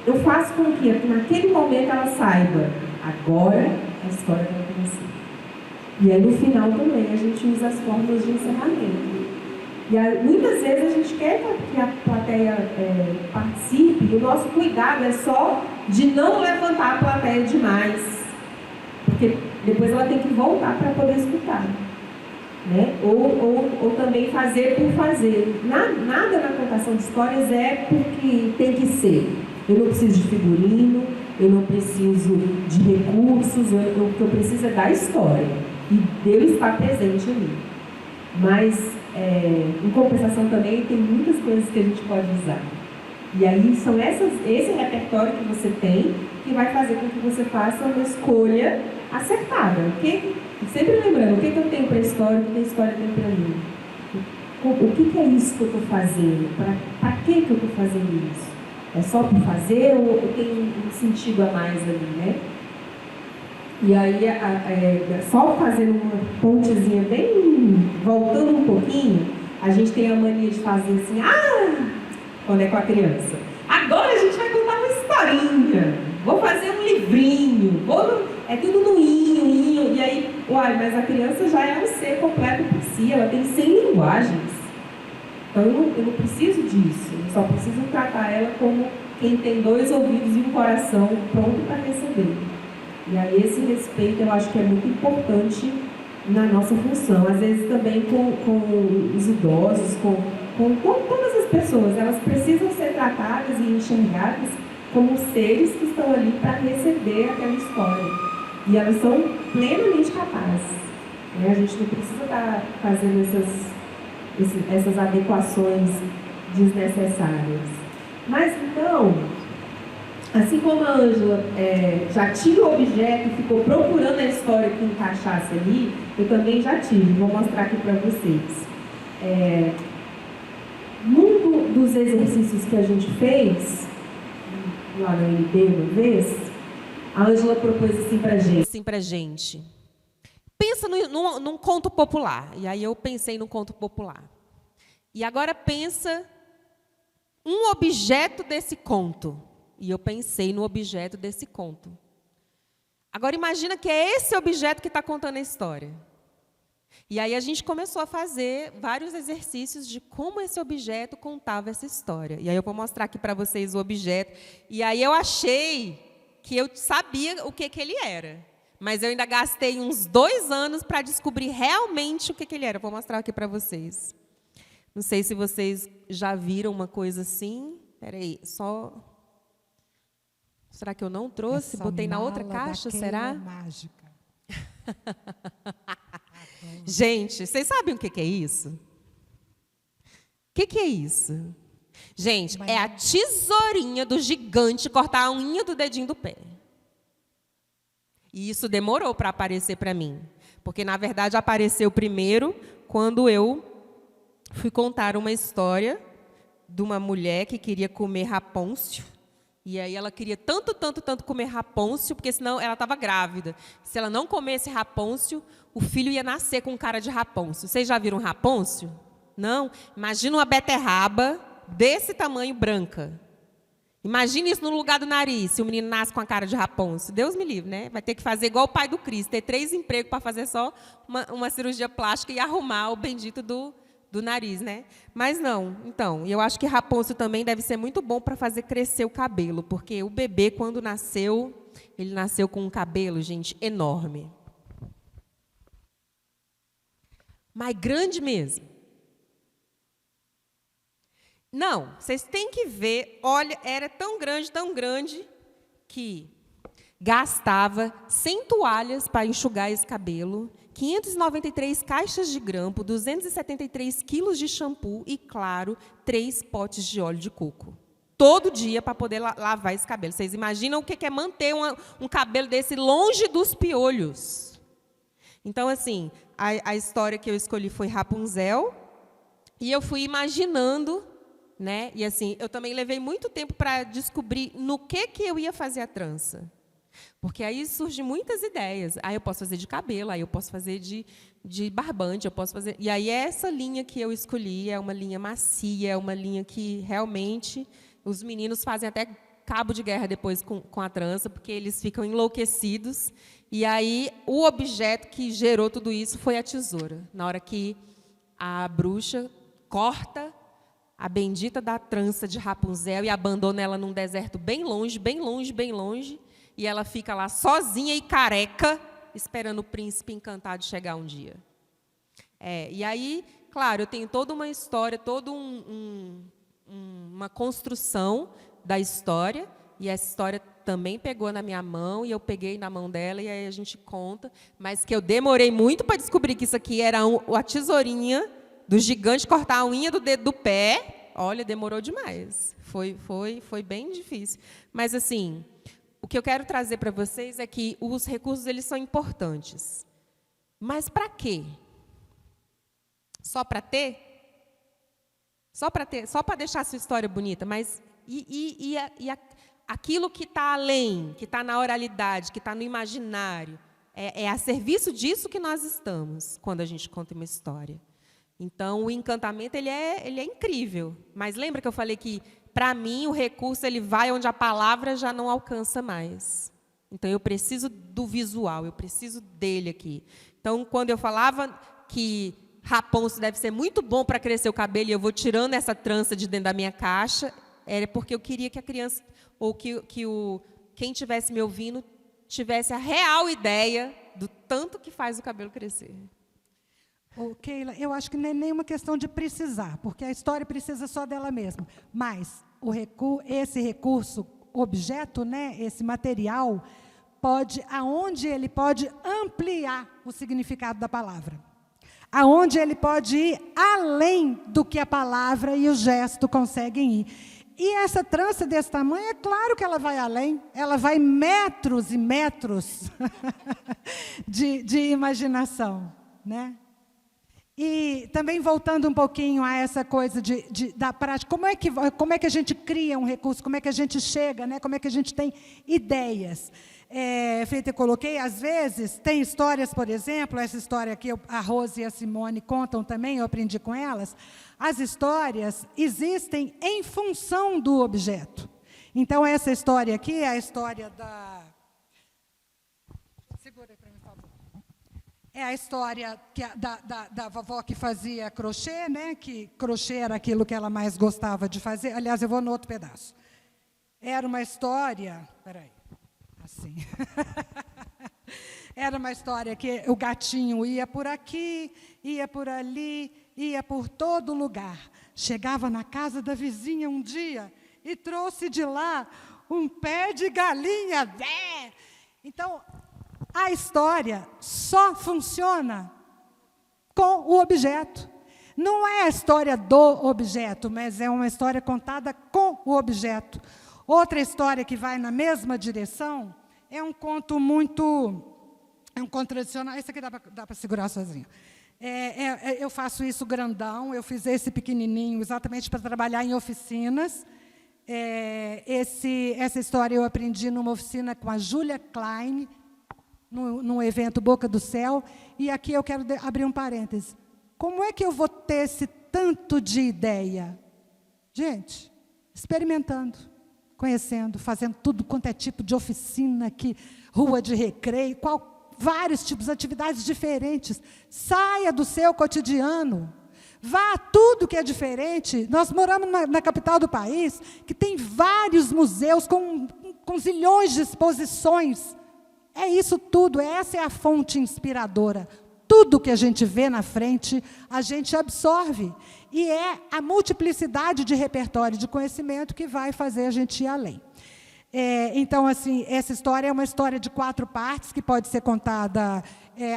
Eu faço com que naquele momento ela saiba, agora a história vai começar. E aí no final também a gente usa as fórmulas de encerramento. E aí, muitas vezes a gente quer que a plateia participe, e o nosso cuidado é só de não levantar a plateia demais, porque depois ela tem que voltar para poder escutar. Né? Ou também fazer por fazer. Nada na contação de histórias é porque tem que ser. Eu não preciso de figurino, eu não preciso de recursos, o que eu preciso é da história. E Deus está presente ali. Mas, em compensação também, tem muitas coisas que a gente pode usar. E aí são esse repertório que você tem que vai fazer com que você faça uma escolha acertada. Sempre lembrando, o que eu tenho para a história, o que a história tem para mim? O que é isso que eu estou fazendo? Para que eu estou fazendo isso? É só por fazer ou tem um sentido a mais ali, né? E aí, só fazendo uma pontezinha bem, voltando um pouquinho, a gente tem a mania de fazer assim, quando é com a criança. Agora a gente vai contar uma historinha, vou fazer um livrinho, é tudo no inho, e aí, mas a criança já é um ser completo por si, ela tem 100 linguagens. Então eu não preciso disso, eu só preciso tratar ela como quem tem 2 ouvidos e um coração pronto para receber. E aí esse respeito eu acho que é muito importante na nossa função, às vezes também com os idosos, com todas as pessoas, elas precisam ser tratadas e enxergadas como seres que estão ali para receber aquela história. E elas são plenamente capazes. Né? A gente não precisa estar fazendo essas adequações desnecessárias. Mas então, assim como a Ângela já tinha o objeto e ficou procurando a história que encaixasse ali, eu também já tive. Vou mostrar aqui para vocês. Num dos exercícios que a gente fez, lá na UNB uma vez, a Ângela propôs assim pra gente. Pensa num conto popular. E aí eu pensei no conto popular. E agora pensa um objeto desse conto. E eu pensei no objeto desse conto. Agora imagina que é esse objeto que está contando a história. E aí a gente começou a fazer vários exercícios de como esse objeto contava essa história. E aí eu vou mostrar aqui para vocês o objeto. E aí eu achei que eu sabia o que ele era. Mas eu ainda gastei uns 2 anos para descobrir realmente o que ele era. Vou mostrar aqui para vocês. Não sei se vocês já viram uma coisa assim. Espera aí, só... Será que eu não trouxe? Essa botei na outra caixa, será? Mágica. Gente, vocês sabem o que é isso? que é isso? Gente, é a tesourinha do gigante cortar a unha do dedinho do pé. E isso demorou para aparecer para mim. Porque, na verdade, apareceu primeiro quando eu fui contar uma história de uma mulher que queria comer rapôncio. E aí ela queria tanto comer rapôncio, porque senão ela estava grávida. Se ela não comesse rapôncio, o filho ia nascer com cara de rapôncio. Vocês já viram rapôncio? Não? Imagina uma beterraba desse tamanho, branca. Imagine isso no lugar do nariz, se o menino nasce com a cara de rapôncio. Deus me livre, né? Vai ter que fazer igual o pai do Cristo, ter 3 empregos para fazer só uma cirurgia plástica e arrumar o bendito do nariz, né? Mas não. Então, eu acho que rapôncio também deve ser muito bom para fazer crescer o cabelo, porque o bebê, quando nasceu, ele nasceu com um cabelo, gente, enorme. Mas grande mesmo. Não, vocês têm que ver, olha, era tão grande, que gastava 100 toalhas para enxugar esse cabelo, 593 caixas de grampo, 273 quilos de shampoo e, claro, 3 potes de óleo de coco. Todo dia para poder lavar esse cabelo. Vocês imaginam o que é manter um cabelo desse longe dos piolhos? Então, assim, a história que eu escolhi foi Rapunzel, e eu fui imaginando, né? E assim, eu também levei muito tempo para descobrir no que eu ia fazer a trança. Porque aí surgem muitas ideias. Aí eu posso fazer de cabelo, aí eu posso fazer de barbante, eu posso fazer. E aí essa linha que eu escolhi é uma linha macia, é uma linha que realmente os meninos fazem até cabo de guerra depois com a trança, porque eles ficam enlouquecidos. E aí o objeto que gerou tudo isso foi a tesoura. Na hora que a bruxa corta a bendita da trança de Rapunzel e abandona ela num deserto bem longe, e ela fica lá sozinha e careca, esperando o príncipe encantado chegar um dia. E aí, claro, eu tenho toda uma história, toda uma construção da história, e essa história também pegou na minha mão, e eu peguei na mão dela, e aí a gente conta, mas que eu demorei muito para descobrir que isso aqui era a tesourinha do gigante cortar a unha do dedo do pé. Olha, demorou demais. Foi bem difícil. Mas, assim, o que eu quero trazer para vocês é que os recursos eles são importantes. Mas para quê? Só para ter? Só para ter? Só para deixar a sua história bonita? Mas aquilo que está além, que está na oralidade, que está no imaginário, é a serviço disso que nós estamos quando a gente conta uma história. Então, o encantamento ele é incrível. Mas lembra que eu falei que, para mim, o recurso ele vai onde a palavra já não alcança mais. Então, eu preciso do visual, eu preciso dele aqui. Então, quando eu falava que Rapunzel deve ser muito bom para crescer o cabelo, e eu vou tirando essa trança de dentro da minha caixa, era porque eu queria que a criança, ou quem estivesse me ouvindo, tivesse a real ideia do tanto que faz o cabelo crescer. Keila, eu acho que não é nenhuma questão de precisar, porque a história precisa só dela mesma. Mas esse recurso, objeto, né, esse material, aonde ele pode ampliar o significado da palavra. Aonde ele pode ir além do que a palavra e o gesto conseguem ir. E essa trança desse tamanho, é claro que ela vai além. Ela vai metros e metros de imaginação, né? E também voltando um pouquinho a essa coisa da prática, como é que a gente cria um recurso, como é que a gente chega, né? Como é que a gente tem ideias. Feita, eu coloquei, às vezes, tem histórias, por exemplo, essa história que a Rose e a Simone contam também, eu aprendi com elas, as histórias existem em função do objeto. Então, essa história aqui é a história da... Segura aí para mim, por favor. É a história da vovó que fazia crochê, né? Que crochê era aquilo que ela mais gostava de fazer. Aliás, eu vou no outro pedaço. Era uma história... Espera aí. Assim. Era uma história que o gatinho ia por aqui, ia por ali, ia por todo lugar. Chegava na casa da vizinha um dia e trouxe de lá um pé de galinha. Então, a história só funciona com o objeto. Não é a história do objeto, mas é uma história contada com o objeto. Outra história que vai na mesma direção é um conto é um conto tradicional. Esse aqui dá para segurar sozinho. Eu faço isso grandão, eu fiz esse pequenininho exatamente para trabalhar em oficinas. Essa história eu aprendi numa oficina com a Julia Klein, num evento Boca do Céu. E aqui eu quero abrir um parêntese. Como é que eu vou ter esse tanto de ideia? Gente, experimentando, conhecendo, fazendo tudo quanto é tipo de oficina aqui, rua de recreio, vários tipos de atividades diferentes. Saia do seu cotidiano. Vá a tudo que é diferente. Nós moramos na capital do país, que tem vários museus com zilhões de exposições. É isso tudo, essa é a fonte inspiradora. Tudo que a gente vê na frente, a gente absorve. E é a multiplicidade de repertório de conhecimento que vai fazer a gente ir além. Então, assim, essa história é uma história de 4 partes, que pode ser contada...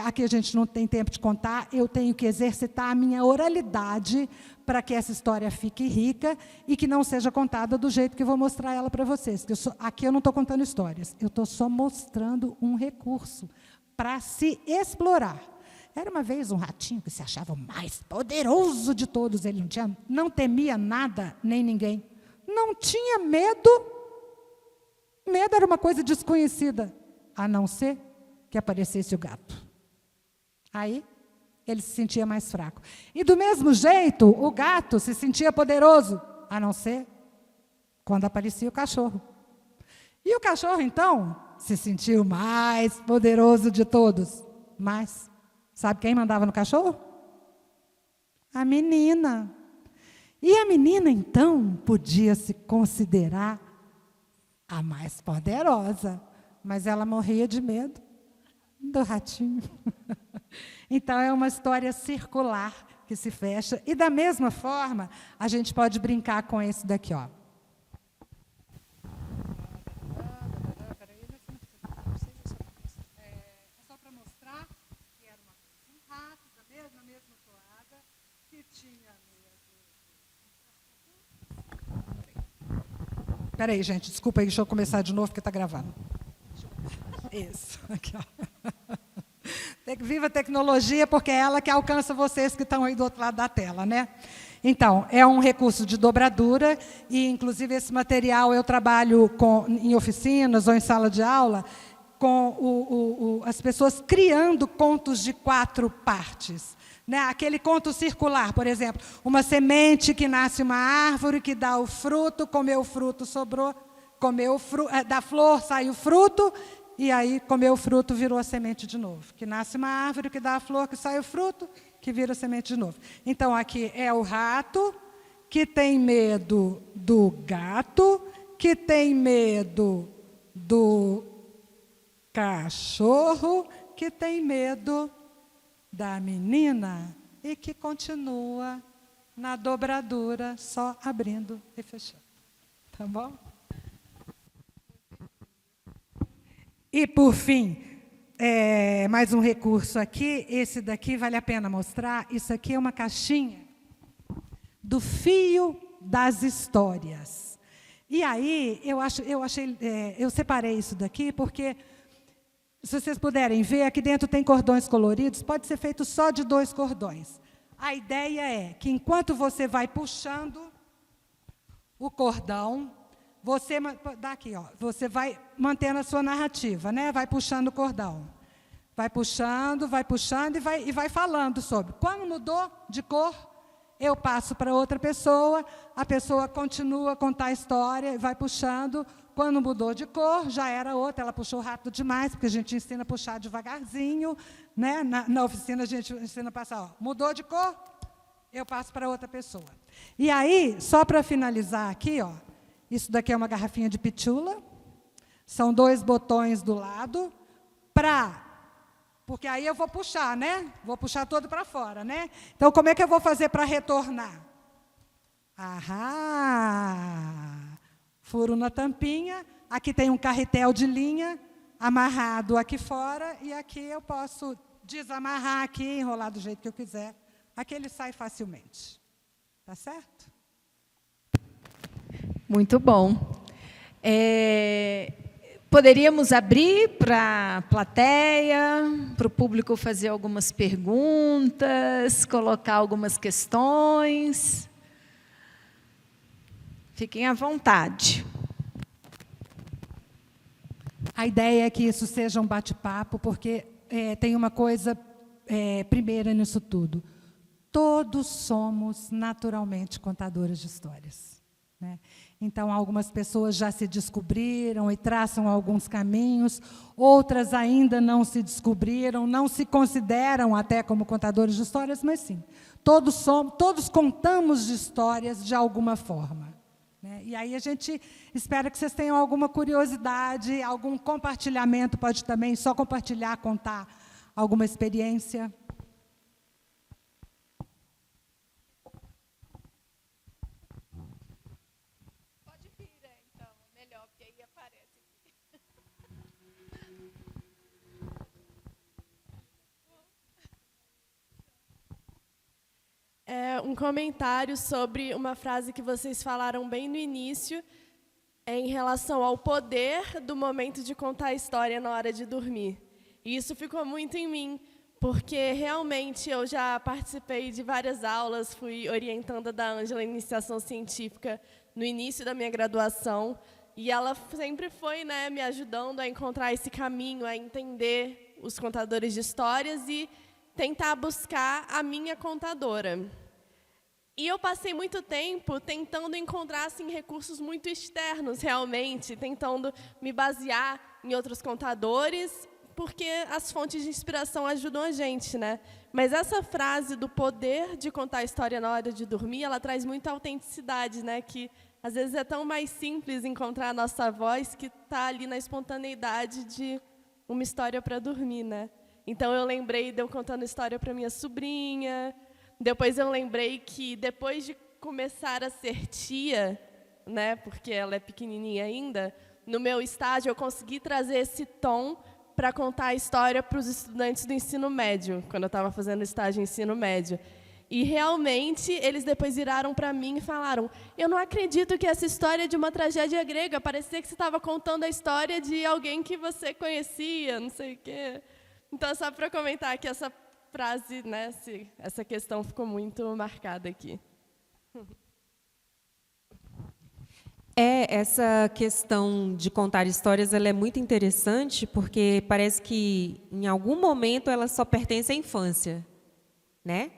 aqui a gente não tem tempo de contar, eu tenho que exercitar a minha oralidade para que essa história fique rica e que não seja contada do jeito que eu vou mostrar ela para vocês. Aqui eu não estou contando histórias, eu estou só mostrando um recurso para se explorar. Era uma vez um ratinho que se achava o mais poderoso de todos. Ele não temia nada nem ninguém. Não tinha medo. Medo era uma coisa desconhecida, a não ser que aparecesse o gato. Aí, ele se sentia mais fraco. E, do mesmo jeito, o gato se sentia poderoso, a não ser quando aparecia o cachorro. E o cachorro, então, se sentia o mais poderoso de todos. Mas... sabe quem mandava no cachorro? A menina. E a menina, então, podia se considerar a mais poderosa, mas ela morria de medo do ratinho. Então, é uma história circular que se fecha. E, da mesma forma, a gente pode brincar com esse daqui, ó. Espera aí, gente, desculpa aí, deixa eu começar de novo, porque está gravando. Isso, aqui, ó. Viva a tecnologia, porque é ela que alcança vocês que estão aí do outro lado da tela, né? Então, é um recurso de dobradura, e, inclusive, esse material eu trabalho em oficinas ou em sala de aula, com as pessoas criando contos de 4 partes. Né? Aquele conto circular, por exemplo, uma semente que nasce uma árvore, que dá o fruto, comeu o fruto, sobrou, da flor sai o fruto, e aí comeu o fruto, virou a semente de novo. Que nasce uma árvore, que dá a flor, que sai o fruto, que vira a semente de novo. Então, aqui é o rato, que tem medo do gato, que tem medo do cachorro, que tem medo da menina e que continua na dobradura, só abrindo e fechando. Tá bom? E, por fim, mais um recurso aqui. Esse daqui vale a pena mostrar. Isso aqui é uma caixinha do fio das histórias. E aí, eu separei isso daqui porque... se vocês puderem ver, aqui dentro tem cordões coloridos, pode ser feito só de 2 cordões. A ideia é que, enquanto você vai puxando o cordão, você vai mantendo a sua narrativa, né? Vai puxando o cordão. Vai puxando e vai falando sobre. Quando mudou de cor, eu passo para outra pessoa, a pessoa continua a contar a história e vai puxando. Quando mudou de cor, já era outra, ela puxou rápido demais, porque a gente ensina a puxar devagarzinho, né? Na oficina a gente ensina a passar, ó, mudou de cor, eu passo para outra pessoa. E aí, só para finalizar aqui, ó, isso daqui é uma garrafinha de pitula, são 2 botões do lado, porque aí eu vou puxar, né? Vou puxar todo para fora, né? Então, como é que eu vou fazer para retornar? Furo na tampinha, aqui tem um carretel de linha, amarrado aqui fora, e aqui eu posso desamarrar aqui, enrolar do jeito que eu quiser, aquele sai facilmente. Tá certo? Muito bom. Poderíamos abrir para a plateia, para o público fazer algumas perguntas, colocar algumas questões. Fiquem à vontade. A ideia é que isso seja um bate-papo, porque tem uma coisa primeira nisso tudo. Todos somos naturalmente contadores de histórias, né? Então, algumas pessoas já se descobriram e traçam alguns caminhos, outras ainda não se descobriram, não se consideram até como contadores de histórias, mas sim, todos contamos de histórias de alguma forma, né? E aí a gente espera que vocês tenham alguma curiosidade, algum compartilhamento, pode também só compartilhar, contar alguma experiência. Um comentário sobre uma frase que vocês falaram bem no início, em relação ao poder do momento de contar a história na hora de dormir. E isso ficou muito em mim, porque realmente eu já participei de várias aulas, fui orientanda da Ângela em iniciação científica no início da minha graduação, e ela sempre foi, né, me ajudando a encontrar esse caminho, a entender os contadores de histórias e tentar buscar a minha contadora. E eu passei muito tempo tentando encontrar assim, recursos muito externos, realmente, tentando me basear em outros contadores, porque as fontes de inspiração ajudam a gente, né? Mas essa frase do poder de contar a história na hora de dormir, ela traz muita autenticidade, né? Que às vezes é tão mais simples encontrar a nossa voz que está ali na espontaneidade de uma história para dormir, né? Então, eu lembrei de eu contando história para minha sobrinha. Depois, eu lembrei que, depois de começar a ser tia, né, porque ela é pequenininha ainda, no meu estágio, eu consegui trazer esse tom para contar a história para os estudantes do ensino médio, quando eu estava fazendo estágio em ensino médio. E, realmente, eles depois viraram para mim e falaram: eu não acredito que essa história é de uma tragédia grega, parecia que você estava contando a história de alguém que você conhecia, não sei o quê. Então, só para comentar que essa frase, né, essa questão ficou muito marcada aqui. Essa questão de contar histórias, ela é muito interessante, porque parece que, em algum momento, ela só pertence à infância, né?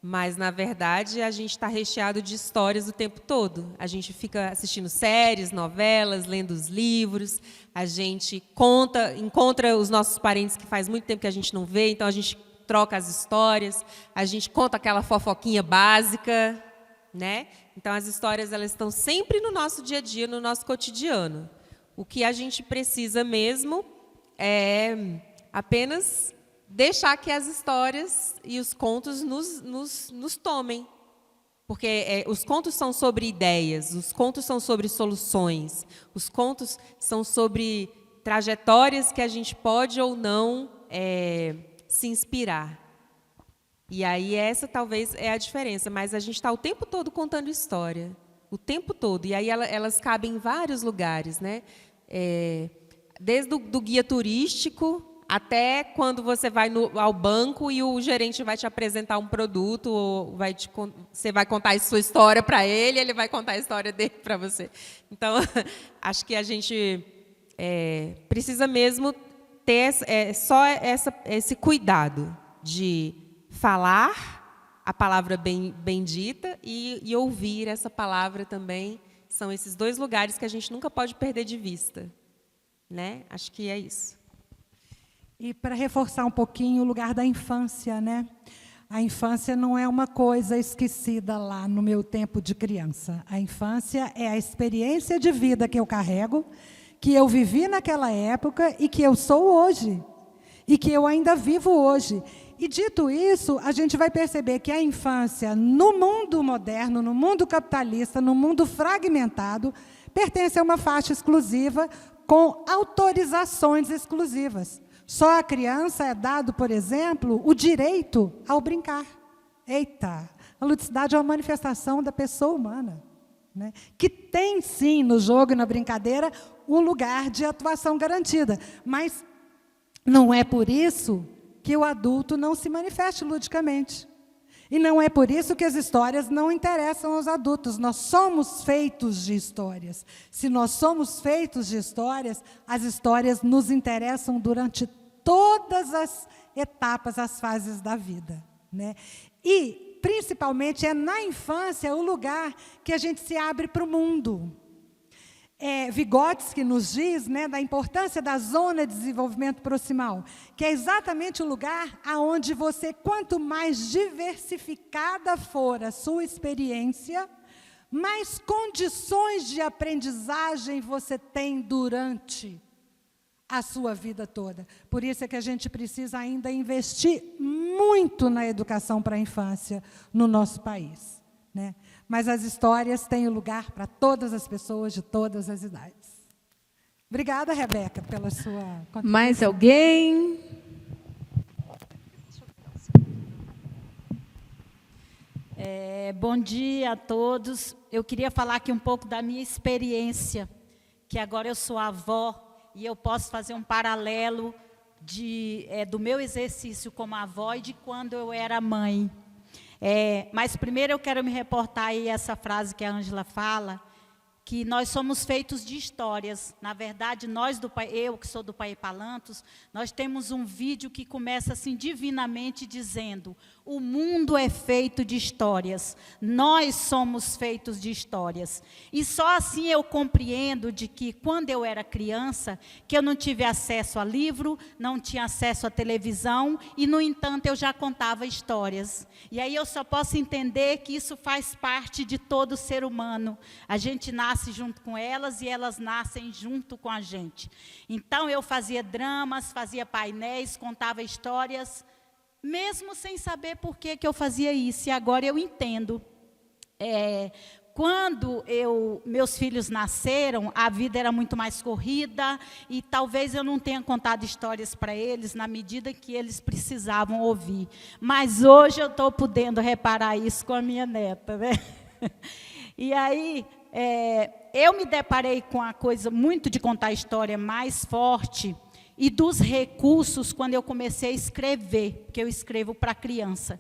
Mas, na verdade, a gente está recheado de histórias o tempo todo. A gente fica assistindo séries, novelas, lendo os livros, a gente encontra os nossos parentes que faz muito tempo que a gente não vê, então a gente troca as histórias, a gente conta aquela fofoquinha básica, né? Então, as histórias, elas estão sempre no nosso dia a dia, no nosso cotidiano. O que a gente precisa mesmo é apenas deixar que as histórias e os contos nos tomem. Porque os contos são sobre ideias, os contos são sobre soluções, os contos são sobre trajetórias que a gente pode ou não se inspirar. E aí essa talvez é a diferença, mas a gente está o tempo todo contando história, o tempo todo. E aí elas cabem em vários lugares, né? Desde do guia turístico até quando você vai ao banco e o gerente vai te apresentar um produto, ou você vai contar a sua história para ele, ele vai contar a história dele para você. Então, acho que a gente precisa mesmo ter esse cuidado de falar a palavra bem dita e ouvir essa palavra também. São esses dois lugares que a gente nunca pode perder de vista, né? Acho que é isso. E para reforçar um pouquinho o lugar da infância, né? A infância não é uma coisa esquecida lá no meu tempo de criança. A infância é a experiência de vida que eu carrego, que eu vivi naquela época e que eu sou hoje, e que eu ainda vivo hoje. E, dito isso, a gente vai perceber que a infância, no mundo moderno, no mundo capitalista, no mundo fragmentado, pertence a uma faixa exclusiva com autorizações exclusivas. Só à criança é dado, por exemplo, o direito ao brincar. Eita, a ludicidade é uma manifestação da pessoa humana, né? Que tem, sim, no jogo e na brincadeira, um lugar de atuação garantida. Mas não é por isso que o adulto não se manifeste ludicamente. E não é por isso que as histórias não interessam aos adultos. Nós somos feitos de histórias. Se nós somos feitos de histórias, as histórias nos interessam durante todas as etapas, as fases da vida, né? E, principalmente, é na infância o lugar que a gente se abre para o mundo. Vygotsky nos diz, né, da importância da zona de desenvolvimento proximal, que é exatamente o lugar aonde você, quanto mais diversificada for a sua experiência, mais condições de aprendizagem você tem durante a sua vida toda. Por isso é que a gente precisa ainda investir muito na educação para a infância no nosso país, né? Mas as histórias têm lugar para todas as pessoas de todas as idades. Obrigada, Rebeca, pela sua contribuição. Mais alguém? Bom dia a todos. Eu queria falar aqui um pouco da minha experiência, que agora eu sou avó e eu posso fazer um paralelo do meu exercício como avó e de quando eu era mãe. Mas primeiro eu quero me reportar aí essa frase que a Ângela fala, que nós somos feitos de histórias. Na verdade, eu que sou do Pai Palantos, nós temos um vídeo que começa assim divinamente dizendo: o mundo é feito de histórias, nós somos feitos de histórias. E só assim eu compreendo de que quando eu era criança, que eu não tive acesso a livro, não tinha acesso à televisão, e no entanto eu já contava histórias. E aí eu só posso entender que isso faz parte de todo ser humano. A gente nasce junto com elas e elas nascem junto com a gente. Então eu fazia dramas, fazia painéis, contava histórias, mesmo sem saber por que eu fazia isso. E agora eu entendo. Quando meus filhos nasceram, a vida era muito mais corrida e talvez eu não tenha contado histórias para eles na medida que eles precisavam ouvir. Mas hoje eu estou podendo reparar isso com a minha neta, né? E aí, eu me deparei com a coisa muito de contar história mais forte e dos recursos quando eu comecei a escrever, porque eu escrevo para criança.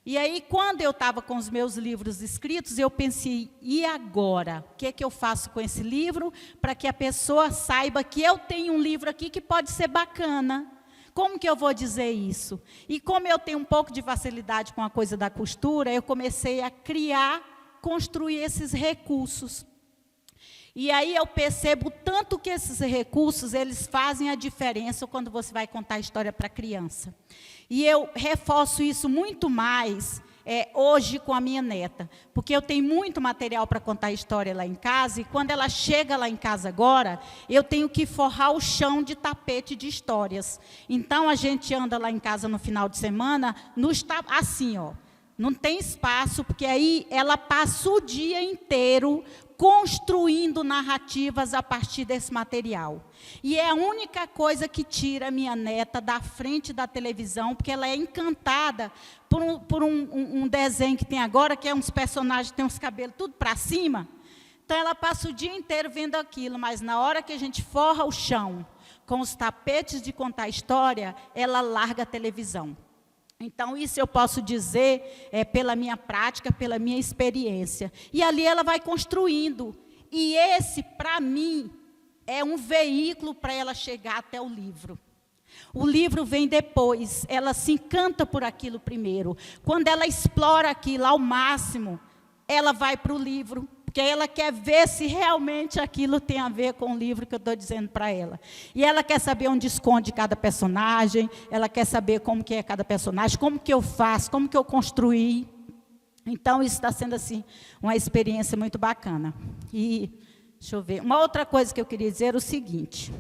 E aí, quando eu estava com os meus livros escritos, eu pensei, e agora? O que é que eu faço com esse livro para que a pessoa saiba que eu tenho um livro aqui que pode ser bacana? Como que eu vou dizer isso? E como eu tenho um pouco de facilidade com a coisa da costura, eu comecei a construir esses recursos. E aí eu percebo tanto que esses recursos, eles fazem a diferença quando você vai contar a história para a criança. E eu reforço isso muito mais hoje com a minha neta, porque eu tenho muito material para contar história lá em casa, e quando ela chega lá em casa agora, eu tenho que forrar o chão de tapete de histórias. Então, a gente anda lá em casa no final de semana, assim, ó, não tem espaço, porque aí ela passa o dia inteiro construindo narrativas a partir desse material. E é a única coisa que tira a minha neta da frente da televisão, porque ela é encantada por um desenho que tem agora, que é uns personagens que tem uns cabelos tudo para cima. Então, ela passa o dia inteiro vendo aquilo, mas na hora que a gente forra o chão com os tapetes de contar história, ela larga a televisão. Então, isso eu posso dizer pela minha prática, pela minha experiência. E ali ela vai construindo. E esse, para mim, é um veículo para ela chegar até o livro. O livro vem depois, ela se encanta por aquilo primeiro. Quando ela explora aquilo ao máximo, ela vai para o livro, porque ela quer ver se realmente aquilo tem a ver com o livro que eu estou dizendo para ela. E ela quer saber onde esconde cada personagem, ela quer saber como que é cada personagem, como que eu faço, como que eu construí. Então, isso está sendo assim, uma experiência muito bacana. E, deixa eu ver, uma outra coisa que eu queria dizer é o seguinte,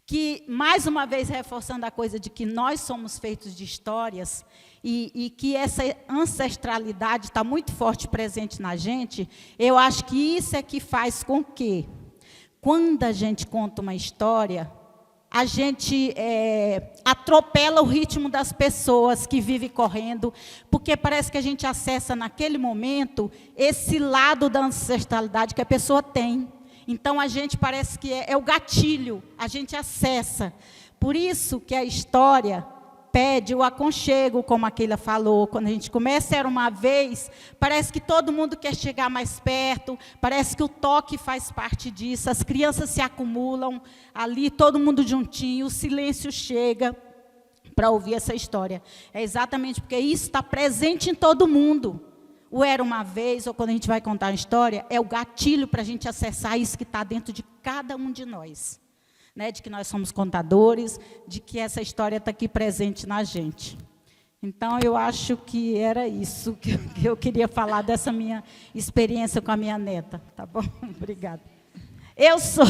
que, mais uma vez, reforçando a coisa de que nós somos feitos de histórias, e que essa ancestralidade está muito forte presente na gente, eu acho que isso é que faz com que, quando a gente conta uma história, a gente atropela o ritmo das pessoas que vivem correndo, porque parece que a gente acessa naquele momento esse lado da ancestralidade que a pessoa tem. Então, a gente parece que é o gatilho, a gente acessa. Por isso que a história pede o aconchego, como a Keila falou. Quando a gente começa, era uma vez, parece que todo mundo quer chegar mais perto, parece que o toque faz parte disso, as crianças se acumulam ali, todo mundo juntinho, o silêncio chega para ouvir essa história. É exatamente porque isso está presente em todo mundo. O era uma vez, ou quando a gente vai contar a história, é o gatilho para a gente acessar isso que está dentro de cada um de nós. Né, de que nós somos contadores, de que essa história está aqui presente na gente. Então, eu acho que era isso que eu queria falar dessa minha experiência com a minha neta. Tá bom? Obrigada. Eu sou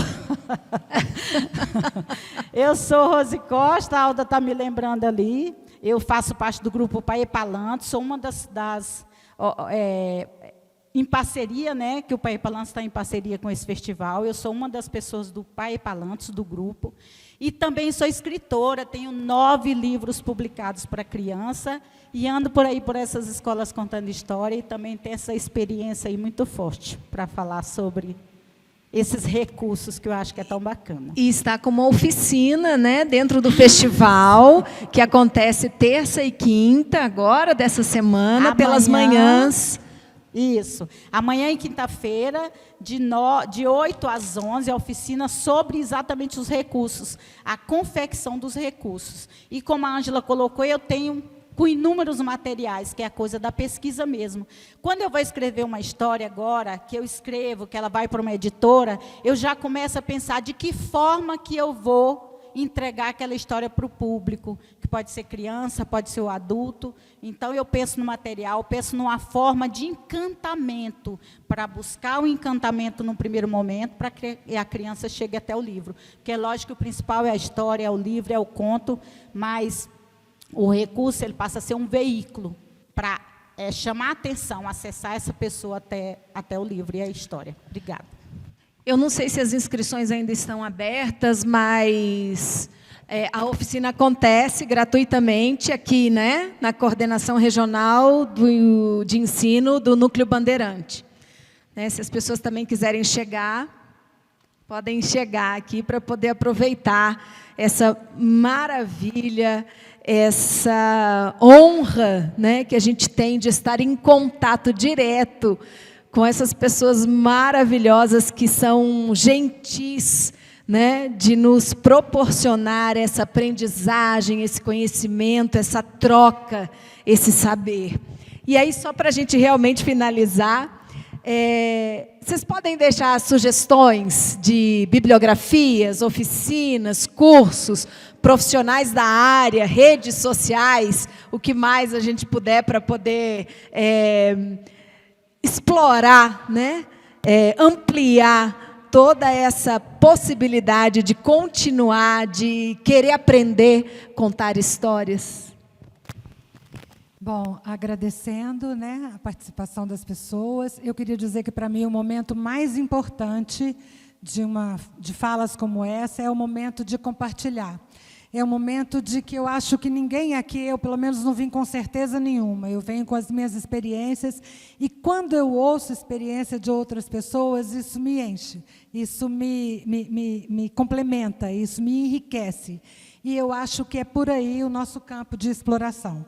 Rose Costa, a Alda está me lembrando ali. Eu faço parte do grupo Pai Palanto, sou uma em parceria, né, que o Pai Palantos está em parceria com esse festival. Eu sou uma das pessoas do Pai Palantos, do grupo. E também sou escritora, tenho 9 livros publicados para criança. E ando por aí, por essas escolas contando história. E também tenho essa experiência aí muito forte para falar sobre esses recursos que eu acho que é tão bacana. E está com uma oficina, né, dentro do festival, que acontece terça e quinta, agora, dessa semana, pelas manhãs. Isso. Amanhã e quinta-feira, de 8 às 11, a oficina sobre exatamente os recursos, a confecção dos recursos. E como a Ângela colocou, eu tenho com inúmeros materiais, que é a coisa da pesquisa mesmo. Quando eu vou escrever uma história agora, que eu escrevo, que ela vai para uma editora, eu já começo a pensar de que forma que eu vou entregar aquela história para o público, que pode ser criança, pode ser o adulto. Então, eu penso no material, penso numa forma de encantamento, para buscar o encantamento no primeiro momento, para que a criança chegue até o livro. Porque é lógico que o principal é a história, é o livro, é o conto, mas o recurso ele passa a ser um veículo para chamar a atenção, acessar essa pessoa até o livro e a história. Obrigada. Eu não sei se as inscrições ainda estão abertas, mas a oficina acontece gratuitamente aqui, né, na Coordenação Regional de Ensino do Núcleo Bandeirante. Né, se as pessoas também quiserem chegar, podem chegar aqui para poder aproveitar essa maravilha, essa honra, né, que a gente tem de estar em contato direto com essas pessoas maravilhosas que são gentis, né, de nos proporcionar essa aprendizagem, esse conhecimento, essa troca, esse saber. E aí, só para a gente realmente finalizar, vocês podem deixar sugestões de bibliografias, oficinas, cursos, profissionais da área, redes sociais, o que mais a gente puder para poder explorar, né, ampliar toda essa possibilidade de continuar, de querer aprender, contar histórias. Bom, agradecendo, né, a participação das pessoas, eu queria dizer que, para mim, o momento mais importante de falas como essa é o momento de compartilhar. É um momento de que eu acho que ninguém aqui, eu pelo menos não vim com certeza nenhuma, eu venho com as minhas experiências, e quando eu ouço a experiência de outras pessoas, isso me enche, isso me complementa, isso me enriquece. E eu acho que é por aí o nosso campo de exploração.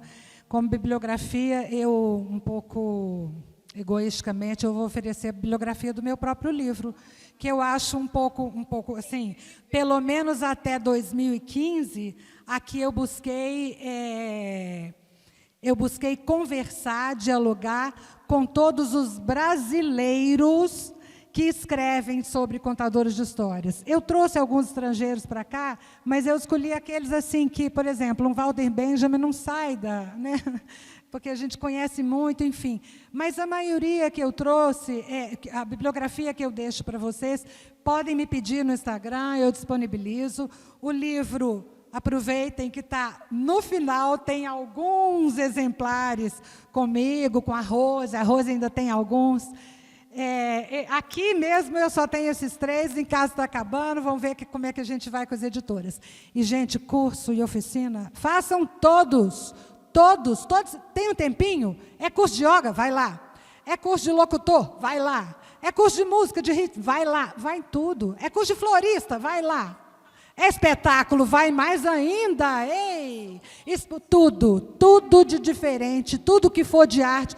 Como bibliografia, eu, um pouco egoisticamente, eu vou oferecer a bibliografia do meu próprio livro, que eu acho um pouco assim, pelo menos até 2015, aqui eu busquei conversar, dialogar com todos os brasileiros que escrevem sobre contadores de histórias. Eu trouxe alguns estrangeiros para cá, mas eu escolhi aqueles assim que, por exemplo, um Walter Benjamin não sai né? Porque a gente conhece muito, enfim. Mas a maioria que eu trouxe, a bibliografia que eu deixo para vocês, podem me pedir no Instagram, eu disponibilizo. O livro, aproveitem que está no final, tem alguns exemplares comigo, com a Rose ainda tem alguns. Aqui mesmo eu só tenho esses 3, em casa está acabando, vamos ver como é que a gente vai com as editoras. E, gente, curso e oficina, façam todos. Tem um tempinho? É curso de yoga? Vai lá. É curso de locutor? Vai lá. É curso de música, de ritmo? Vai lá. Vai em tudo. É curso de florista? Vai lá. É espetáculo? Vai mais ainda. Ei! Isso, tudo de diferente, tudo que for de arte.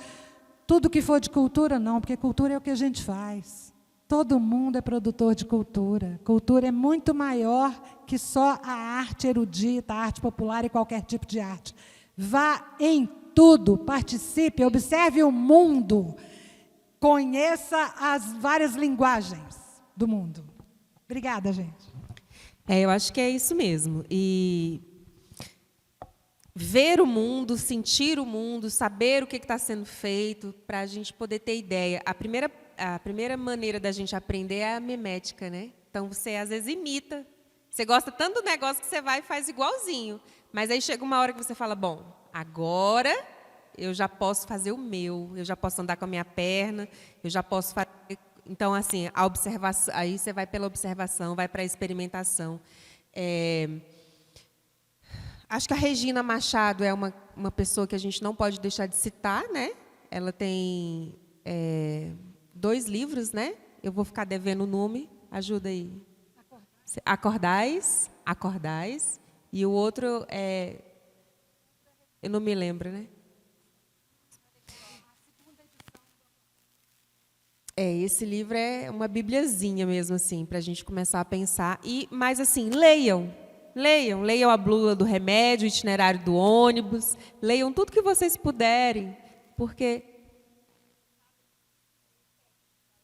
Tudo que for de cultura, não, porque cultura é o que a gente faz. Todo mundo é produtor de cultura. Cultura é muito maior que só a arte erudita, a arte popular e qualquer tipo de arte. Vá em tudo, participe, observe o mundo, conheça as várias linguagens do mundo. Obrigada, gente. Eu acho que é isso mesmo. E ver o mundo, sentir o mundo, saber o que está sendo feito, para a gente poder ter ideia. A primeira maneira da gente aprender é a mimética, né? Então, você, às vezes, imita. Você gosta tanto do negócio que você vai e faz igualzinho. Mas aí chega uma hora que você fala, bom, agora eu já posso fazer o meu, eu já posso andar com a minha perna, eu já posso fazer... Então, assim, a observação, aí você vai pela observação, vai para a experimentação. Acho que a Regina Machado é uma pessoa que a gente não pode deixar de citar, né? Ela tem 2 livros, né? Eu vou ficar devendo o nome, ajuda aí. Acordais. E o outro eu não me lembro, né? Esse livro é uma bibliazinha mesmo, assim, para a gente começar a pensar. Mas, assim, leiam a bula do remédio, o itinerário do ônibus, leiam tudo que vocês puderem, porque...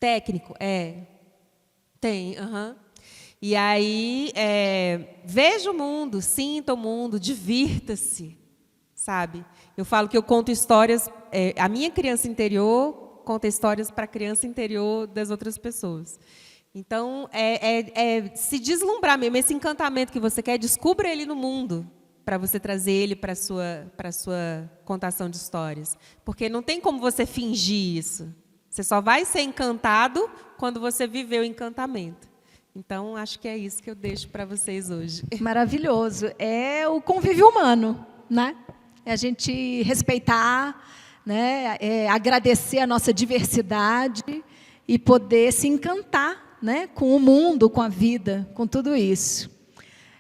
Técnico, tem, E aí, veja o mundo, sinta o mundo, divirta-se, sabe? Eu falo que eu conto histórias, a minha criança interior conta histórias para a criança interior das outras pessoas. Então, se deslumbrar mesmo, esse encantamento que você quer, descubra ele no mundo, para você trazer ele para a sua contação de histórias. Porque não tem como você fingir isso. Você só vai ser encantado quando você viver o encantamento. Então, acho que é isso que eu deixo para vocês hoje. Maravilhoso. É o convívio humano, né? É a gente respeitar, né? Agradecer a nossa diversidade e poder se encantar, né? Com o mundo, com a vida, com tudo isso.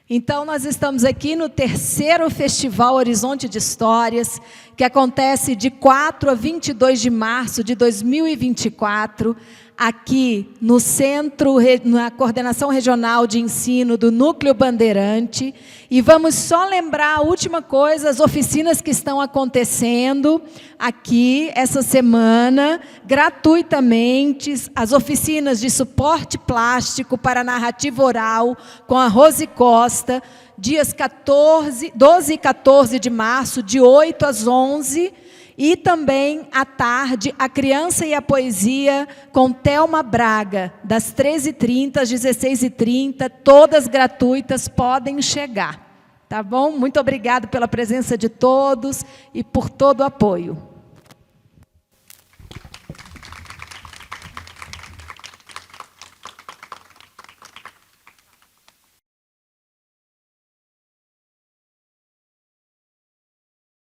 Então, nós estamos aqui no 3º Festival Horizonte de Histórias, que acontece de 4 a 22 de março de 2024, aqui no centro, na Coordenação Regional de Ensino do Núcleo Bandeirante. E vamos só lembrar a última coisa, as oficinas que estão acontecendo aqui essa semana, gratuitamente, as oficinas de suporte plástico para narrativa oral com a Rose Costa, dias 12 e 14 de março, de 8 às 11, e também, à tarde, a Criança e a Poesia com Thelma Braga, das 13h30 às 16h30, todas gratuitas, podem chegar. Tá bom? Muito obrigada pela presença de todos e por todo o apoio.